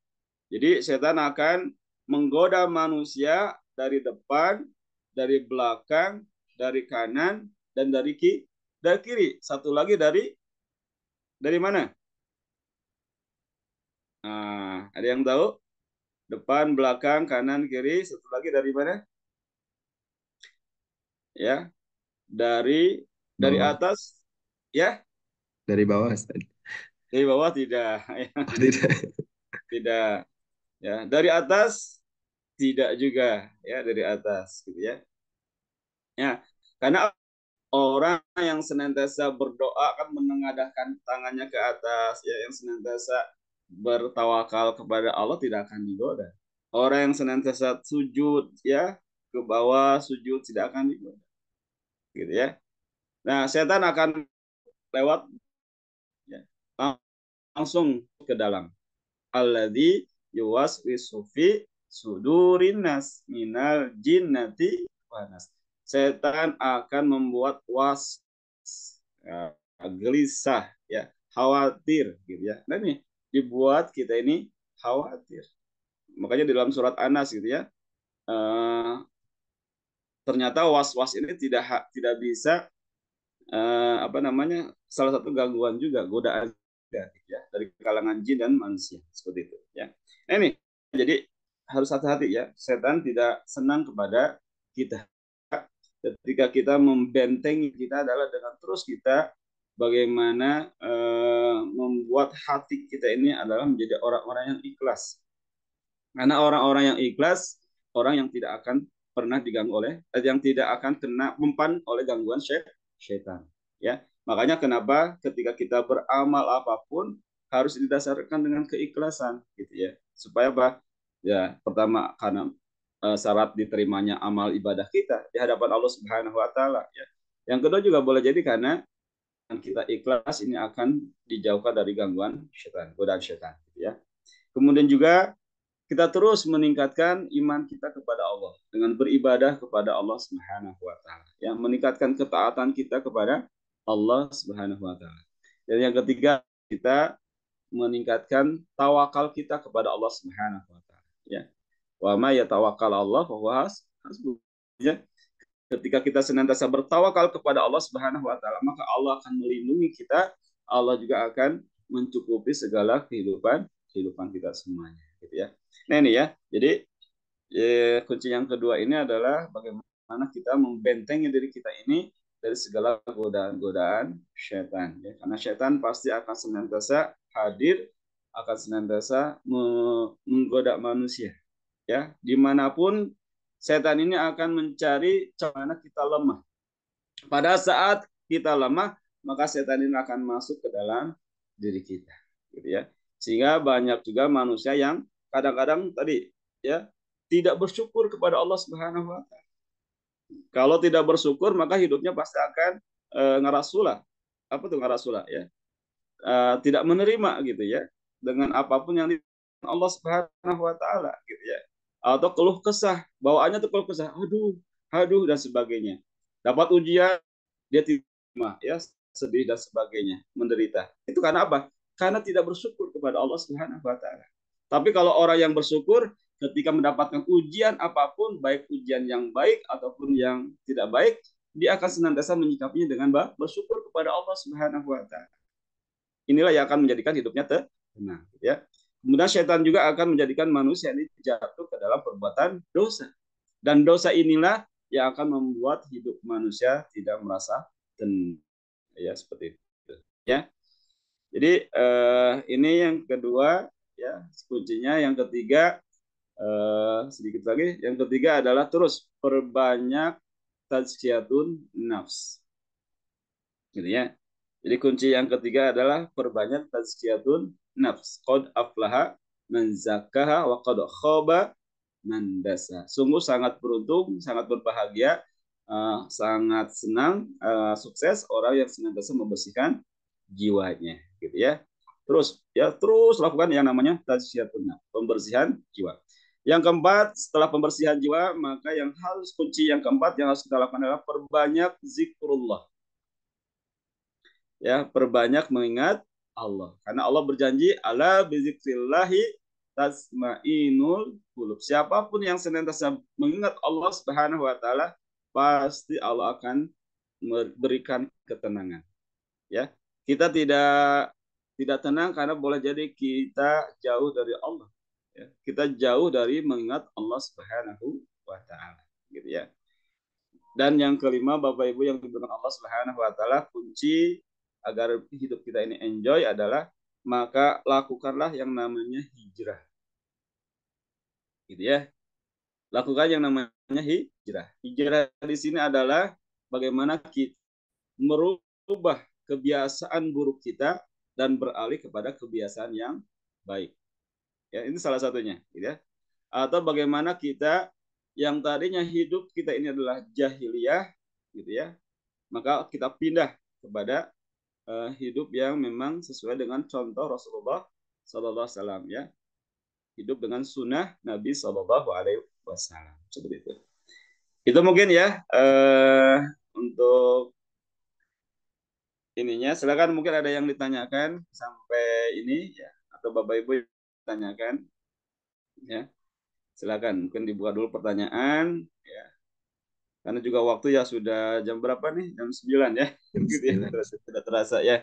Jadi setan akan menggoda manusia dari depan, dari belakang, dari kanan, dan dari kiri. Satu lagi dari mana? Nah, ada yang tahu? Depan, belakang, kanan, kiri. Satu lagi dari mana? Ya, dari Bawah. atas, ya? Dari bawah. Dari bawah tidak. Oh, tidak. Tidak. Ya, dari atas tidak juga, ya, dari atas, gitu ya. Ya, karena orang yang senantiasa berdoa kan menengadahkan tangannya ke atas, ya, yang senantiasa bertawakal kepada Allah tidak akan digoda. Orang yang senantiasa sujud, ya, ke bawah sujud tidak akan digoda, gitu ya. Nah, setan akan lewat, ya, langsung ke dalam. Alladzi yuwaswisu fi sudurin nas minal jinnati wanas. Setan akan membuat ya, gelisah, ya, khawatir, gitu ya. Nah, ini dibuat kita ini khawatir. Makanya di dalam surat Anas gitu ya, ternyata was-was ini tidak bisa salah satu gangguan juga, godaan juga, ya, dari kalangan jin dan manusia seperti itu, ya. Nah, ini jadi harus hati-hati, ya, setan tidak senang kepada kita ketika kita membentengi kita adalah dengan terus kita bagaimana membuat hati kita ini adalah menjadi orang-orang yang ikhlas. Karena orang-orang yang ikhlas, orang yang tidak akan pernah diganggu oleh, yang tidak akan kena mempan oleh gangguan syaitan. Ya, makanya kenapa ketika kita beramal apapun harus didasarkan dengan keikhlasan, gitu ya. Supaya apa? Ya, pertama karena syarat diterimanya amal ibadah kita di hadapan Allah Subhanahu Wa Taala. Ya. Yang kedua juga boleh jadi karena kita ikhlas ini akan dijauhkan dari gangguan syaitan, godaan syaitan. Gitu ya. Kemudian juga kita terus meningkatkan iman kita kepada Allah dengan beribadah kepada Allah Subhanahu wa taala. Yang meningkatkan ketaatan kita kepada Allah Subhanahu wa taala. Dan yang ketiga, kita meningkatkan tawakal kita kepada Allah Subhanahu wa taala. Ya. Wa ma yatawakkal Allah fa huwa hasbuh. Ya. Ketika kita senantiasa bertawakal kepada Allah Subhanahu wa taala, maka Allah akan melindungi kita. Allah juga akan mencukupi segala kehidupan kita semuanya, gitu ya. Nah ini ya. Jadi kunci yang kedua ini adalah bagaimana kita membentengi diri kita ini dari segala godaan-godaan syaitan. Ya. Karena syaitan pasti akan senantiasa hadir, akan senantiasa menggoda manusia. Ya, dimanapun setan ini akan mencari cara kita lemah. Pada saat kita lemah, maka setan ini akan masuk ke dalam diri kita, gitu ya. Sehingga banyak juga manusia yang kadang-kadang tadi ya tidak bersyukur kepada Allah Subhanahu wa taala. Kalau tidak bersyukur, maka hidupnya pasti akan ngerasulah. Apa tuh ngerasulah ya? Tidak menerima gitu ya dengan apapun yang Allah Subhanahu wa taala gitu ya. Atau keluh kesah, bawaannya tuh keluh kesah, aduh dan sebagainya. Dapat ujian dia terima ya, sedih dan sebagainya, menderita. Itu karena apa? Karena tidak bersyukur kepada Allah Subhanahu wa taala. Tapi kalau orang yang bersyukur ketika mendapatkan ujian apapun, baik ujian yang baik ataupun yang tidak baik, dia akan senantiasa menyikapinya dengan bersyukur kepada Allah Subhanahu wa taala. Inilah yang akan menjadikan hidupnya tenang, ya. Kemudian syaitan juga akan menjadikan manusia ini jatuh ke dalam perbuatan dosa. Dan dosa inilah yang akan membuat hidup manusia tidak merasa tenang, ya seperti itu, ya. Jadi ini yang kedua, ya kuncinya. Yang ketiga sedikit lagi. Yang ketiga adalah terus perbanyak tazkiyatun nafs, gitu ya. Jadi kunci yang ketiga adalah perbanyak tazkiyatun nafs. Qad aflaha man zakkaha wa qad khaba man dasa. Sungguh sangat beruntung, sangat berbahagia, sangat senang, sukses orang yang senantiasa membersihkan jiwanya, gitu ya. Terus lakukan yang namanya tazkiyatun nafs, pembersihan jiwa. Yang keempat, setelah pembersihan jiwa, maka kunci yang keempat yang harus kita lakukan adalah perbanyak zikrullah. Ya, perbanyak mengingat Allah. Karena Allah berjanji, ala bizikrillahi tasma'inul qulub. Siapapun yang senantiasa mengingat Allah Subhanahu wa taala, pasti Allah akan memberikan ketenangan. Ya. Kita tidak tenang karena boleh jadi kita jauh dari Allah. Ya. Kita jauh dari mengingat Allah Subhanahu wa taala, gitu ya. Dan yang kelima, Bapak Ibu yang diberkahi Allah Subhanahu wa taala, kunci agar hidup kita ini enjoy adalah maka lakukanlah yang namanya hijrah. Gitu ya. Lakukan yang namanya hijrah. Hijrah di sini adalah bagaimana kita merubah kebiasaan buruk kita dan beralih kepada kebiasaan yang baik. Ya, ini salah satunya, gitu ya. Atau bagaimana kita yang tadinya hidup kita ini adalah jahiliyah, gitu ya, maka kita pindah kepada hidup yang memang sesuai dengan contoh Rasulullah Sallallahu Alaihi Wasallam, ya, hidup dengan sunnah Nabi Sallallahu Alaihi Wasallam, seperti itu. Itu mungkin ya untuk ininya. Silakan mungkin ada yang ditanyakan sampai ini ya, atau Bapak Ibu yang ditanyakan ya. Silakan mungkin dibuka dulu pertanyaan ya. Karena juga waktu ya sudah jam berapa nih? Jam 9 ya. Jam Gitu ya. 9. Tidak terasa ya.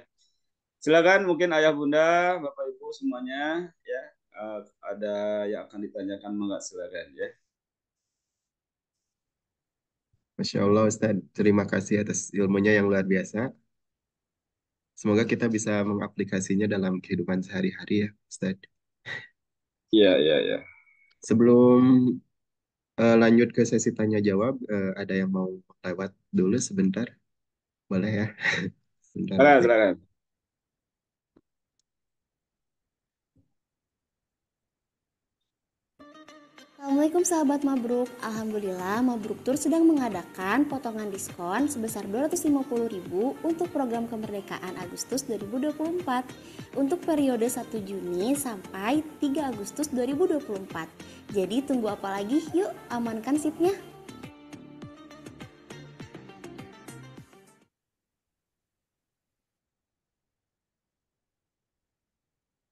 Silakan mungkin ayah bunda, bapak ibu semuanya ya, ada yang akan ditanyakan, enggak, silakan ya. Masya Allah Ustaz, terima kasih atas ilmunya yang luar biasa. Semoga kita bisa mengaplikasinya dalam kehidupan sehari-hari ya, Ustaz. Iya, iya, iya. Sebelum lanjut ke sesi tanya jawab, ada yang mau lewat dulu sebentar, boleh ya? Sebentar Silakan, nanti. silakan. Assalamualaikum sahabat Mabruk. Alhamdulillah Mabruk Tour sedang mengadakan potongan diskon sebesar 250.000 untuk program kemerdekaan Agustus 2024 untuk periode 1 Juni sampai 3 Agustus 2024. Jadi tunggu apa lagi? Yuk amankan seatnya.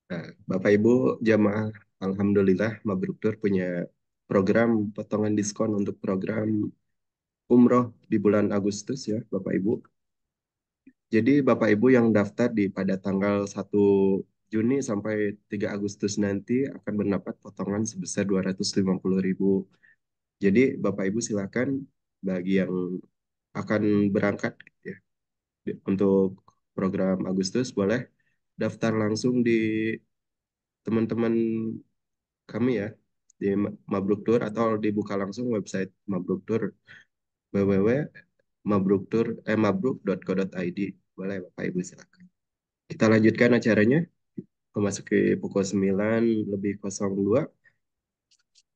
Nah, Bapak Ibu jamaah, Alhamdulillah Mabruk Tour punya program potongan diskon untuk program umroh di bulan Agustus ya Bapak Ibu. Jadi Bapak Ibu yang daftar pada tanggal 1 Juni sampai 3 Agustus nanti akan mendapat potongan sebesar 250.000. Jadi Bapak Ibu silakan bagi yang akan berangkat ya, untuk program Agustus boleh daftar langsung di teman-teman kami ya di Mabruk Tour atau dibuka langsung website Mabruk Tour www.mabruk.co.id. Boleh Bapak Ibu silakan. Kita lanjutkan acaranya. Memasuki pukul 9:02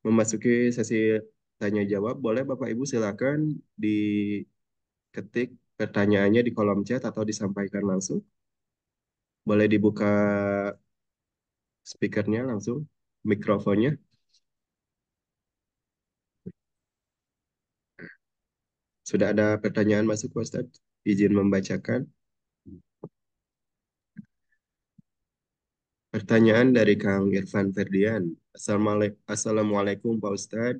memasuki sesi tanya jawab. Boleh Bapak Ibu silakan diketik pertanyaannya di kolom chat atau disampaikan langsung. Boleh dibuka speakernya langsung, mikrofonnya. Sudah ada pertanyaan masuk, Pak Ustadz? Izin membacakan. Pertanyaan dari Kang Irfan Ferdian. Assalamualaikum Pak Ustadz.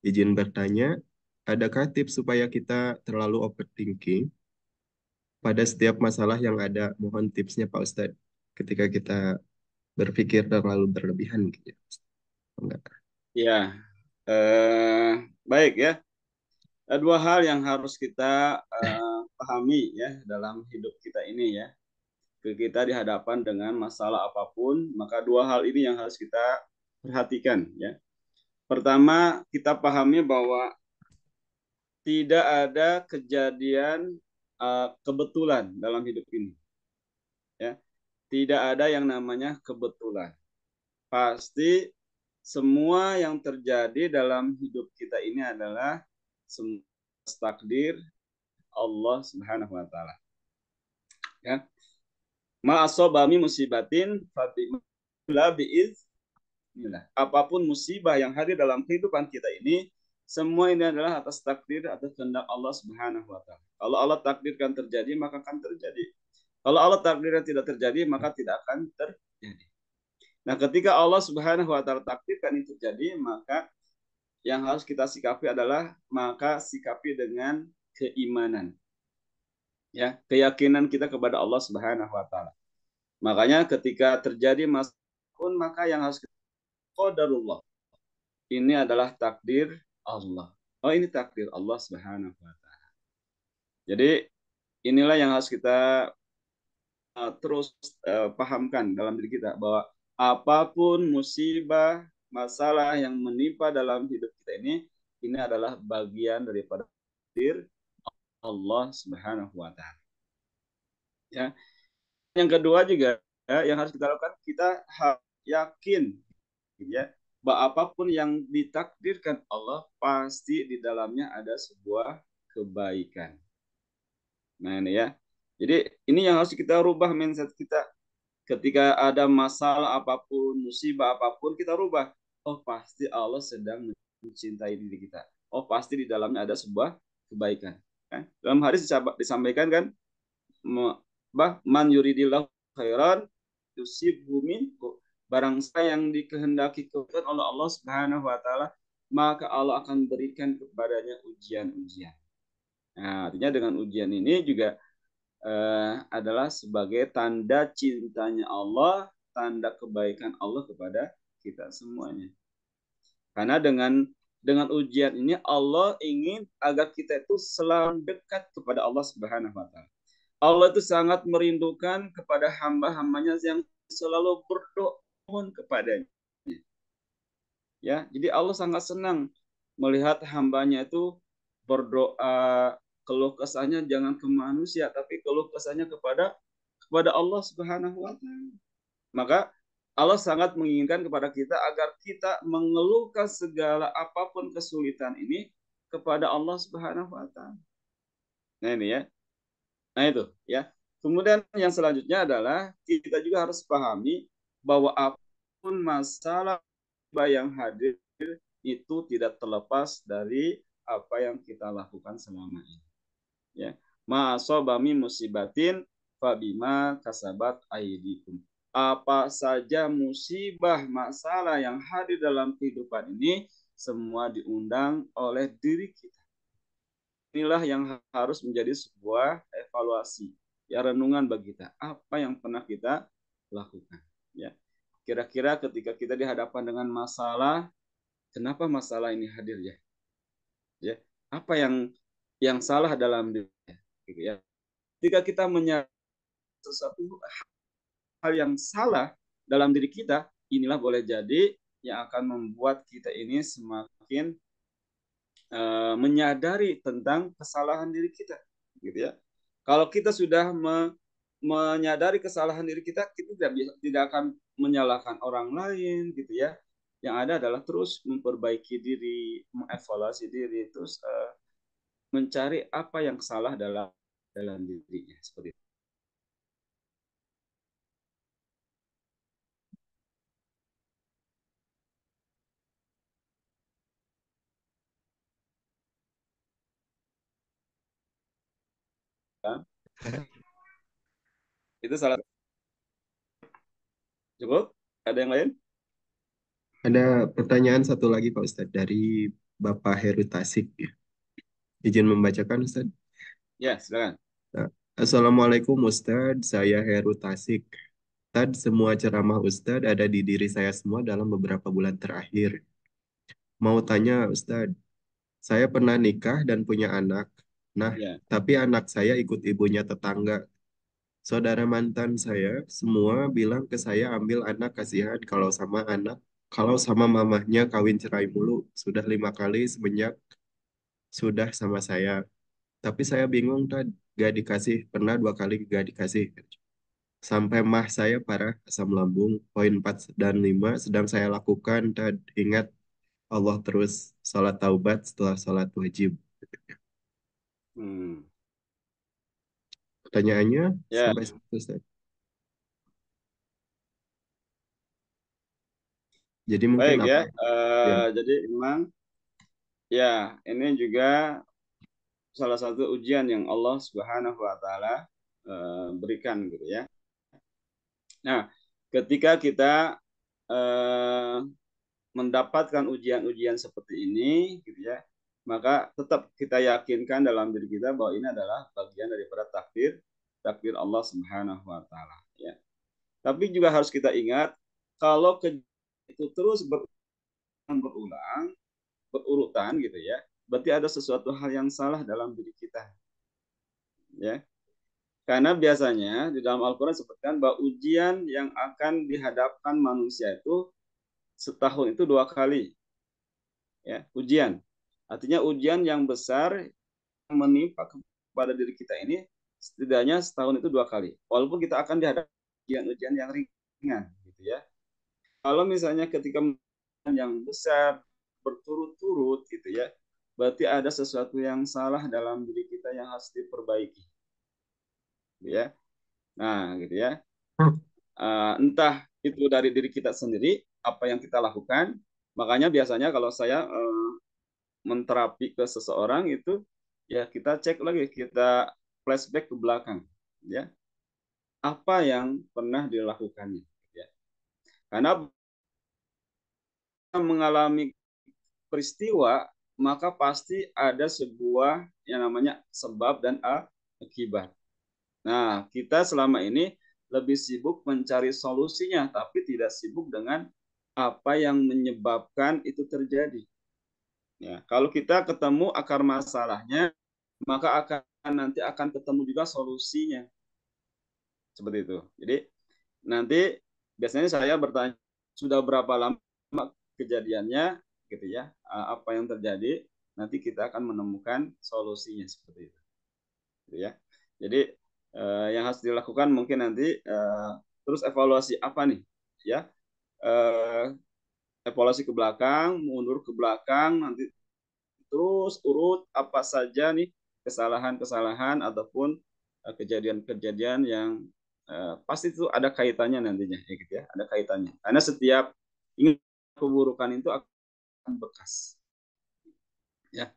Izin bertanya, adakah tips supaya kita terlalu overthinking pada setiap masalah yang ada? Mohon tipsnya Pak Ustadz. Ketika kita berpikir terlalu berlebihan gitu ya. Enggak. Ya, baik ya. Dua hal yang harus kita pahami ya dalam hidup kita ini ya. Kita dihadapan dengan masalah apapun, maka dua hal ini yang harus kita perhatikan ya. Pertama, kita pahami bahwa tidak ada kejadian kebetulan dalam hidup ini ya. Tidak ada yang namanya kebetulan. Pasti semua yang terjadi dalam hidup kita ini adalah semua takdir Allah Subhanahu wa taala. Ya. Ma asobami musibatin fabila biiznillah. Apapun musibah yang hadir dalam kehidupan kita ini, semua ini adalah atas takdir, atas kehendak Allah Subhanahu wa taala. Kalau Allah takdirkan terjadi, maka akan terjadi. Kalau Allah takdirkan tidak terjadi, maka tidak akan terjadi. Nah, ketika Allah Subhanahu wa taala takdirkan itu terjadi, maka yang harus kita sikapi adalah maka sikapi dengan keimanan. Ya, keyakinan kita kepada Allah Subhanahu wa taala. Makanya ketika terjadi masalah pun maka yang harus kita qadarullah. Ini adalah takdir Allah. Oh, ini takdir Allah Subhanahu wa taala. Jadi inilah yang harus kita terus pahamkan dalam diri kita bahwa apapun musibah, masalah yang menimpa dalam hidup kita ini adalah bagian daripada takdir Allah Subhanahu wa taala. Ya. Yang kedua juga ya, yang harus kita lakukan, kita harus yakin ya bahwa apapun yang ditakdirkan Allah pasti di dalamnya ada sebuah kebaikan. Nah, ini ya. Jadi ini yang harus kita rubah mindset kita. Ketika ada masalah apapun, musibah apapun, kita rubah. Oh, pasti Allah sedang mencintai diri kita. Oh, pasti di dalamnya ada sebuah kebaikan. Dalam hadis disampaikan kan, man yuridillahu khairan yusibhu minhu. Barang siapa yang dikehendaki kebaikan oleh Allah Subhanahu wa taala, maka Allah akan berikan kepadanya ujian-ujian. Nah, artinya dengan ujian ini juga adalah sebagai tanda cintanya Allah, tanda kebaikan Allah kepada kita semuanya. Karena dengan ujian ini Allah ingin agar kita itu selalu dekat kepada Allah Subhanahu wa taala. Allah itu sangat merindukan kepada hamba-hambanya yang selalu berdoa kepadanya. Ya, jadi Allah sangat senang melihat hambanya itu berdoa, keluh kesahnya jangan ke manusia, tapi keluh kesahnya kepada Allah Subhanahu wa taala. Maka Allah sangat menginginkan kepada kita agar kita mengeluhkan segala apapun kesulitan ini kepada Allah Subhanahu wa taala. Nah, ini ya. Nah, itu ya. Kemudian yang selanjutnya adalah kita juga harus pahami bahwa apapun masalah yang hadir itu tidak terlepas dari apa yang kita lakukan selama ini. Ya, ma'asobami musibatin fabima kasabat aidikum. Apa saja musibah, masalah yang hadir dalam kehidupan ini semua diundang oleh diri kita. Inilah yang harus menjadi sebuah evaluasi, ya, renungan bagi kita. Apa yang pernah kita lakukan? Ya, kira-kira ketika kita dihadapkan dengan masalah, kenapa masalah ini hadir ya? Ya, apa yang salah dalam dirinya? Gitu ya. Ketika kita menyadari sesuatu hal yang salah dalam diri kita, inilah boleh jadi yang akan membuat kita ini semakin menyadari tentang kesalahan diri kita, gitu ya. Kalau kita sudah menyadari kesalahan diri kita, kita tidak akan menyalahkan orang lain, gitu ya. Yang ada adalah terus memperbaiki diri, mengevaluasi diri, terus mencari apa yang salah dalam dirinya, seperti itu. Itu salah. Cukup? Ada yang lain? Ada pertanyaan satu lagi Pak Ustadz dari Bapak Heru Tasik. Ya. Izin membacakan Ustadz. Ya, silakan. Nah, Assalamualaikum Ustadz, saya Heru Tasik. Ustadz, semua ceramah Ustadz ada di diri saya semua dalam beberapa bulan terakhir. Mau tanya Ustadz, saya pernah nikah dan punya anak. Nah, Ya. tapi anak saya ikut ibunya tetangga. Saudara mantan saya semua bilang ke saya ambil anak, kasihan kalau sama mamahnya kawin cerai mulu. Sudah 5 kali semenjak sudah sama saya. Tapi saya bingung Tad, gak dikasih. Pernah 2 kali gak dikasih. Sampai mah saya parah asam lambung. Poin 4 dan 5 sedang saya lakukan Tad. Ingat Allah terus salat taubat setelah salat wajib. Pertanyaannya Ya. sampai situ Ustaz. Jadi mungkin Baik ya. Ya. Jadi memang ya ini juga salah satu ujian yang Allah Subhanahu wa taala berikan gitu ya. Nah, ketika kita mendapatkan ujian-ujian seperti ini gitu ya, maka tetap kita yakinkan dalam diri kita bahwa ini adalah bagian daripada takdir Allah Subhanahu wa taala ya. Tapi juga harus kita ingat kalau itu terus berurutan gitu ya, berarti ada sesuatu hal yang salah dalam diri kita. Ya. Karena biasanya di dalam Al-Qur'an disebutkan bahwa ujian yang akan dihadapkan manusia itu setahun itu 2 kali. Ya, ujian. Artinya ujian yang besar yang menimpa kepada diri kita ini setidaknya setahun itu 2 kali. Walaupun kita akan dihadapkan ujian-ujian yang ringan gitu ya. Kalau misalnya ketika yang besar berturut-turut gitu ya, berarti ada sesuatu yang salah dalam diri kita yang harus diperbaiki. Gitu ya. Nah, gitu ya. Entah itu dari diri kita sendiri, apa yang kita lakukan. Makanya biasanya kalau saya menterapi ke seseorang itu, ya kita cek lagi, kita flashback ke belakang, ya. Apa yang pernah dilakukannya, ya. Karena mengalami peristiwa, maka pasti ada sebuah yang namanya sebab dan akibat. Nah, kita selama ini lebih sibuk mencari solusinya, tapi tidak sibuk dengan apa yang menyebabkan itu terjadi. Ya, kalau kita ketemu akar masalahnya, maka akan nanti akan ketemu juga solusinya. Seperti itu. Jadi nanti biasanya saya bertanya, sudah berapa lama kejadiannya gitu ya, apa yang terjadi, nanti kita akan menemukan solusinya seperti itu. Gitu ya. Jadi yang harus dilakukan mungkin nanti terus evaluasi apa nih ya, evaluasi ke belakang, mundur ke belakang, nanti terus urut apa saja nih kesalahan-kesalahan ataupun kejadian-kejadian yang pasti itu ada kaitannya nantinya ya gitu ya, ada kaitannya karena setiap ingin keburukan itu akan bekas ya,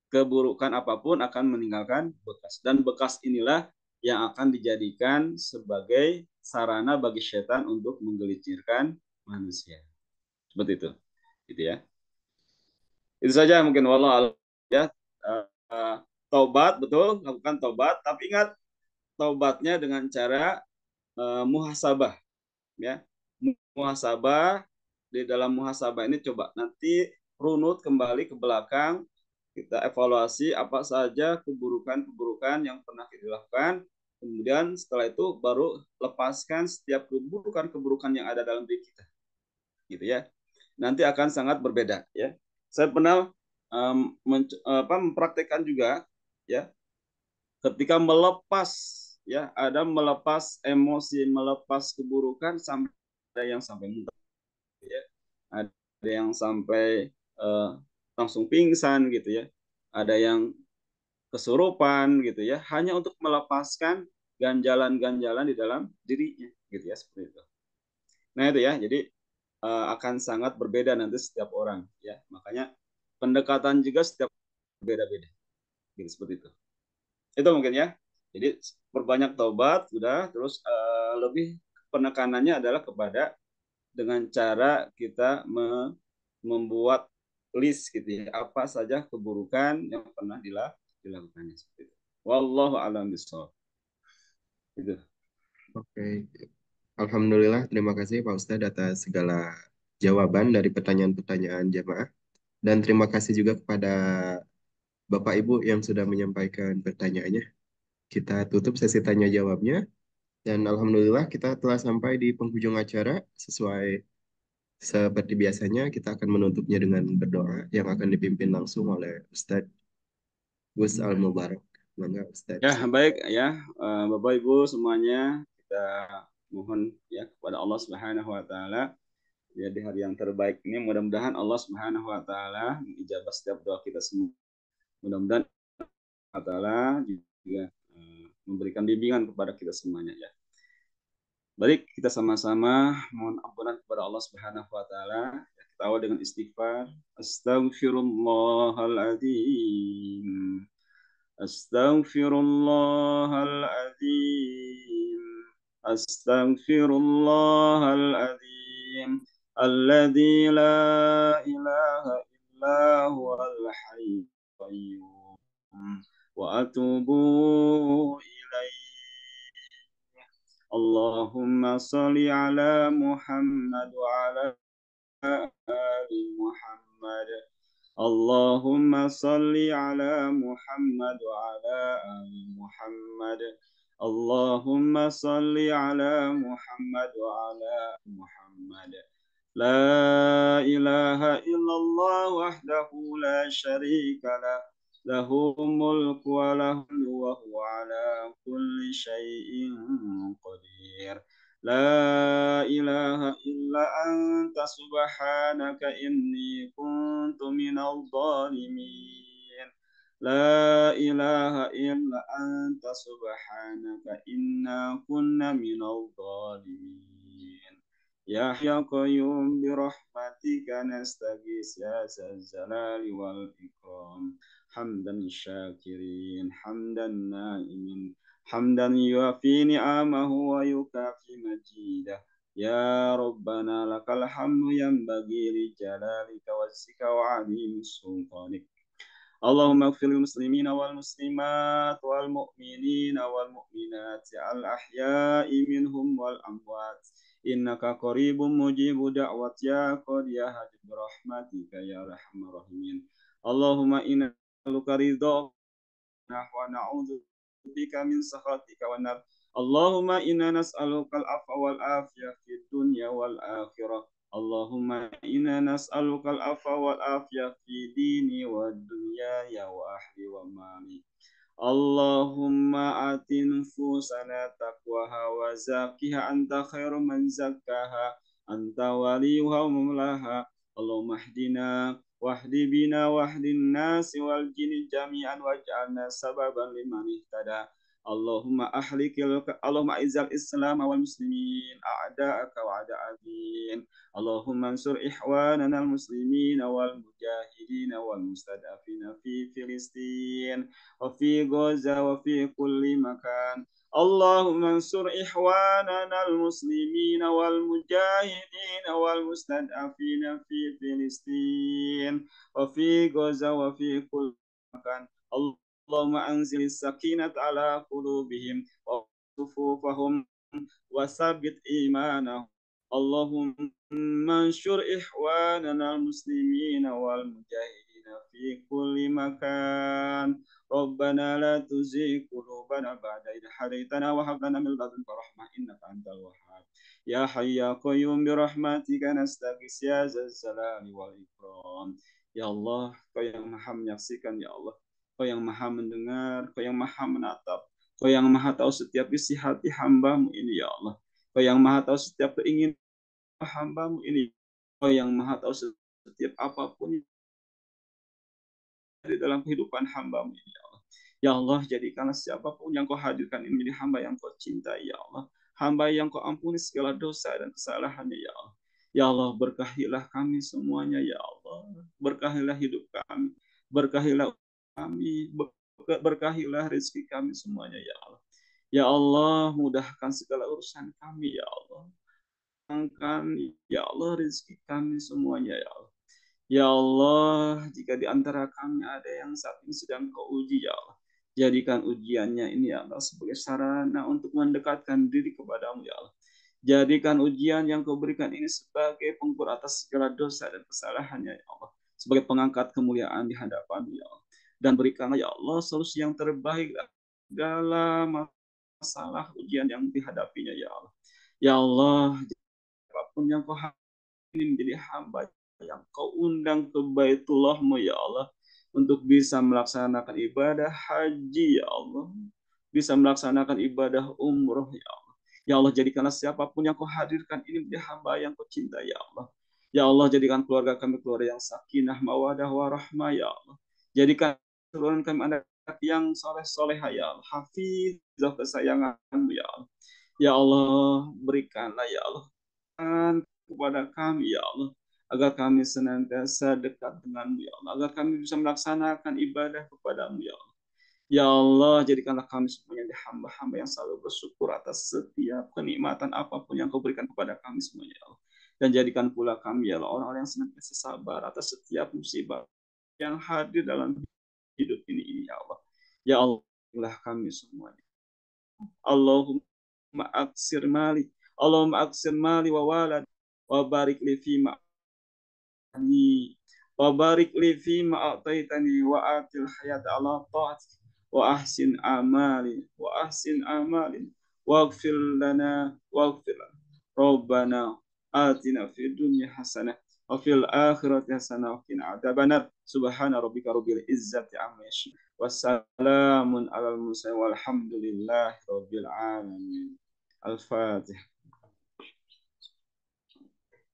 keburukan apapun akan meninggalkan bekas, dan bekas inilah yang akan dijadikan sebagai sarana bagi setan untuk menggelincirkan manusia. Seperti itu gitu ya. Itu saja mungkin, wallah alam ya. Taubat, betul, lakukan taubat, tapi ingat taubatnya dengan cara muhasabah ya. Muhasabah, di dalam muhasabah ini coba nanti runut kembali ke belakang, kita evaluasi apa saja keburukan-keburukan yang pernah kita lakukan, kemudian setelah itu baru lepaskan setiap keburukan-keburukan yang ada dalam diri kita gitu ya. Nanti akan sangat berbeda ya. Saya pernah mempraktekkan juga ya, ketika melepas ya, ada melepas emosi, melepas keburukan, sampai ada yang sampai muntah ya, ada yang sampai langsung pingsan gitu ya, ada yang kesurupan gitu ya, hanya untuk melepaskan ganjalan-ganjalan di dalam dirinya gitu ya, seperti itu. Nah itu ya, jadi akan sangat berbeda nanti setiap orang ya, makanya pendekatan juga setiap berbeda-beda gitu, seperti itu mungkin ya. Jadi perbanyak taubat sudah, terus lebih penekanannya adalah kepada dengan cara kita membuat list gitu ya, apa saja keburukan yang pernah dilakukannya, seperti itu. Wallahu a'lam bishawab. Itu. Oke. Alhamdulillah, terima kasih Pak Ustadz atas segala jawaban dari pertanyaan-pertanyaan jamaah. Dan terima kasih juga kepada Bapak Ibu yang sudah menyampaikan pertanyaannya. Kita tutup sesi tanya jawabnya. Dan Alhamdulillah kita telah sampai di penghujung acara. Sesuai seperti biasanya, kita akan menutupnya dengan berdoa yang akan dipimpin langsung oleh Ustadz Gus Al-Mubarak. Mangga Ustadz. Ya, baik ya, Bapak Ibu semuanya, kita mohon ya kepada Allah Subhanahu wa taala ya, di hari yang terbaik ini mudah-mudahan Allah Subhanahu wa taala mengijabah setiap doa kita semua. Mudah-mudahan Allah taala juga memberikan bimbingan kepada kita semuanya ya. Baik, kita sama-sama mohon ampunan kepada Allah Subhanahu wa taala. Kita awal dengan istighfar. Astaghfirullahaladzim. Astaghfirullahaladzim. Astaghfirullahaladzim. Alladzi la ilaha illa huwal hayyul qayyum. Wa atubu ilaihi. Allahumma salli ala Muhammad wa ala ali Muhammad. Allahumma salli ala Muhammad wa ala ali Muhammad. Allahumma salli ala Muhammad wa ala Muhammad. La ilaha illallah wahdahu la syarika lah. Lahu mulku wa lahu wa huwa ala kulli syai'in qadir. La ilaha illa anta subhanaka inni kuntu minal zalimin. La ilaha illa anta subhanaka inna kunna minal zalimin. Ya Hayyu Qayyum bi rahmatika nastaghits ya zal jalali wal ikram. Hamdan syakirin, hamdan na'imin, hamdan yuafi ni'amahu wa yukafi majidah. Ya Rabbana lakal hamdu yanbaghi li jalalika wazzika wa azimi sultanik. Allahumma ighfir lil muslimina wal muslimat wal mu'minina wal mu'minat al ahya'i minhum wal amwat. Innaka qaribun mujibu da'wat ya qad ya hajib rahmatika ya arhamar rahimin. Allahumma inna luka ridho ونعوذ بك من سخطك والنار. اللهم إنا نسألك العفو والعافية في الدنيا والآخرة. اللهم إنا نسألك العفو والعافية في ديني والدنيا وأهلي ومالي. اللهم آت نفوسنا تقواها وزكها أنت خير من زكاها أنت وليها ومولاها. اللهم اهدنا واهد بنا واهد الناس والجن جميعا واجعلنا سببا لمن اهتدى. اللهم أعز الإسلام والمسلمين أعداءك وأعداء الدين. اللهم انصر إخواننا المسلمين والمجاهدين والمستضعفين في فلسطين وفي غزة وفي كل مكان. اللهم انصر إخواننا المسلمين والمجاهدين والمستضعفين في فلسطين وفي غزة وفي كل مكان. اللهم أنزل السكينة على قلوبهم وصفوفهم وثبت إيمانهم. اللهم انشر إخواننا المسلمين والمجاهدين في كل مكان. ربنا لا تزغ قلوبنا بعد إذ هديتنا وهب لنا من لدنك رحمة إنك أنت الوهاب. يا حي يا قيوم برحمتك نستغيث يا ذا الجلال والإكرام. Ya Allah, Kau yang maha menyaksikan, ya Allah. Kau yang maha mendengar, Kau yang maha menatap. Kau yang maha tahu setiap isi hati hamba-Mu ini, ya Allah. Kau yang maha tahu setiap keinginan hamba-Mu ini. Kau yang maha tahu setiap apapun di dalam kehidupan hamba-Mu ini, ya Allah. Ya Allah, jadikanlah siapapun yang Kau hadirkan ini menjadi hamba yang Kau cintai, ya Allah. Hamba yang Kau ampuni segala dosa dan kesalahannya, ya Allah. Ya Allah, berkahilah kami semuanya, ya Allah. Berkahilah hidup kami. Berkahilah kami. Berkahilah rezeki kami semuanya, ya Allah. Ya Allah, mudahkan segala urusan kami, ya Allah. Ya Allah, rezeki kami semuanya, ya Allah. Ya Allah, jika di antara kami ada yang saat ini sedang Kau uji, ya Allah, jadikan ujiannya ini, ya Allah, sebagai sarana untuk mendekatkan diri kepadamu, ya Allah. Jadikan ujian yang Kau berikan ini sebagai pengukur atas segala dosa dan kesalahannya, ya Allah, sebagai pengangkat kemuliaan di hadapan-Mu, ya Allah. Dan berikanlah, ya Allah, solusi yang terbaik dalam masalah ujian yang dihadapinya, ya Allah. Ya Allah, apapun yang Kau ini menjadi hamba yang Kau undang ke Baitullah-Mu, ya Allah, untuk bisa melaksanakan ibadah haji, ya Allah, bisa melaksanakan ibadah umroh, ya Allah. Ya Allah, jadikanlah siapapun yang Kau hadirkan ini menjadi hamba yang Kau cintai, ya Allah. Ya Allah, jadikan keluarga kami keluarga yang sakinah, mawadah, warahmah, ya Allah. Jadikan keluarga kami anak yang soleh-soleha, ya Allah. Hafizah kesayangan-Mu, ya Allah. Ya Allah, berikanlah, ya Allah, kepada kami, ya Allah, agar kami senantiasa dekat dengan-Mu, ya Allah, agar kami bisa melaksanakan ibadah kepada-Mu, ya Allah. Ya Allah, jadikanlah kami semuanya hamba-hamba yang selalu bersyukur atas setiap kenikmatan apapun yang Kau berikan kepada kami semuanya, ya Allah. Dan jadikan pula kami, ya Allah, orang-orang yang senantiasa sabar atas setiap musibah yang hadir dalam hidup ini, ya Allah. Ya Allah, kami semuanya. Allahumma aksir mali wa walad wa barik li fima wa barik li fima a'taitani wa atil hayata ala ta'atik wa ahsin amali waghfir lana Rabbana atina fid dunya hasanah wa fil akhirati hasanah wa qina adzabannar. Subhana rabbika rabbil izzati amma yasifun wassalamun alal mursalin walhamdulillahi rabbil alamin. Al-Fatihah.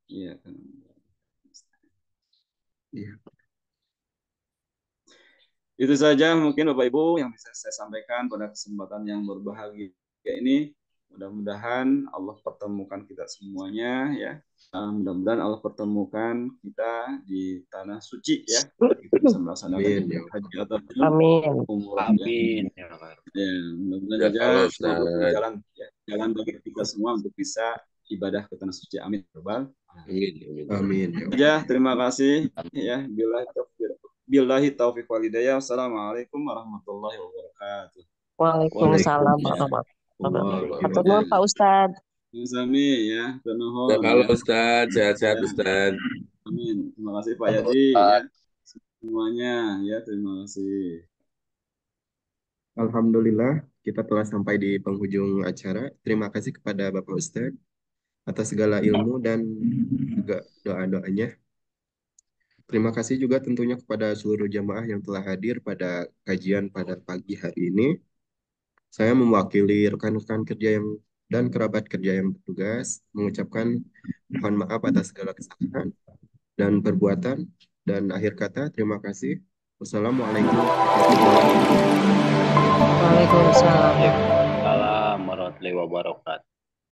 Iya kan. Iya. Itu saja mungkin Bapak Ibu yang bisa saya sampaikan pada kesempatan yang berbahagia ini. Mudah-mudahan Allah pertemukan kita semuanya, ya. Mudah-mudahan Allah pertemukan kita di tanah suci, ya. Kita bisa melaksanakan haji atau umrah. Amin. Ya, mudah-mudahan saja semoga berjalan, ya, jalan bagi kita semua untuk bisa ibadah ke tanah suci. Amin. Amin. Ya, terima kasih, ya. Billahi taufiq wal hidayah. Wassalamualaikum warahmatullahi wabarakatuh. Waalaikumsalam warahmatullahi wabarakatuh. Pak Ustadz. Sami, ya. Halo Ustadz, sehat-sehat Ustadz. Amin. Terima kasih Pak Yadi, ya. Semuanya, ya. Terima kasih. Alhamdulillah, kita telah sampai di penghujung acara. Terima kasih kepada Bapak Ustadz atas segala ilmu dan juga doa-doanya. Terima kasih juga tentunya kepada seluruh jamaah yang telah hadir pada kajian pada pagi hari ini. Saya mewakili rekan-rekan kerja dan kerabat kerja yang bertugas mengucapkan mohon maaf atas segala kesalahan dan perbuatan. Dan akhir kata, terima kasih. Wassalamualaikum warahmatullahi wabarakatuh. Waalaikumsalam. Waalaikumsalam warahmatullahi wabarakatuh.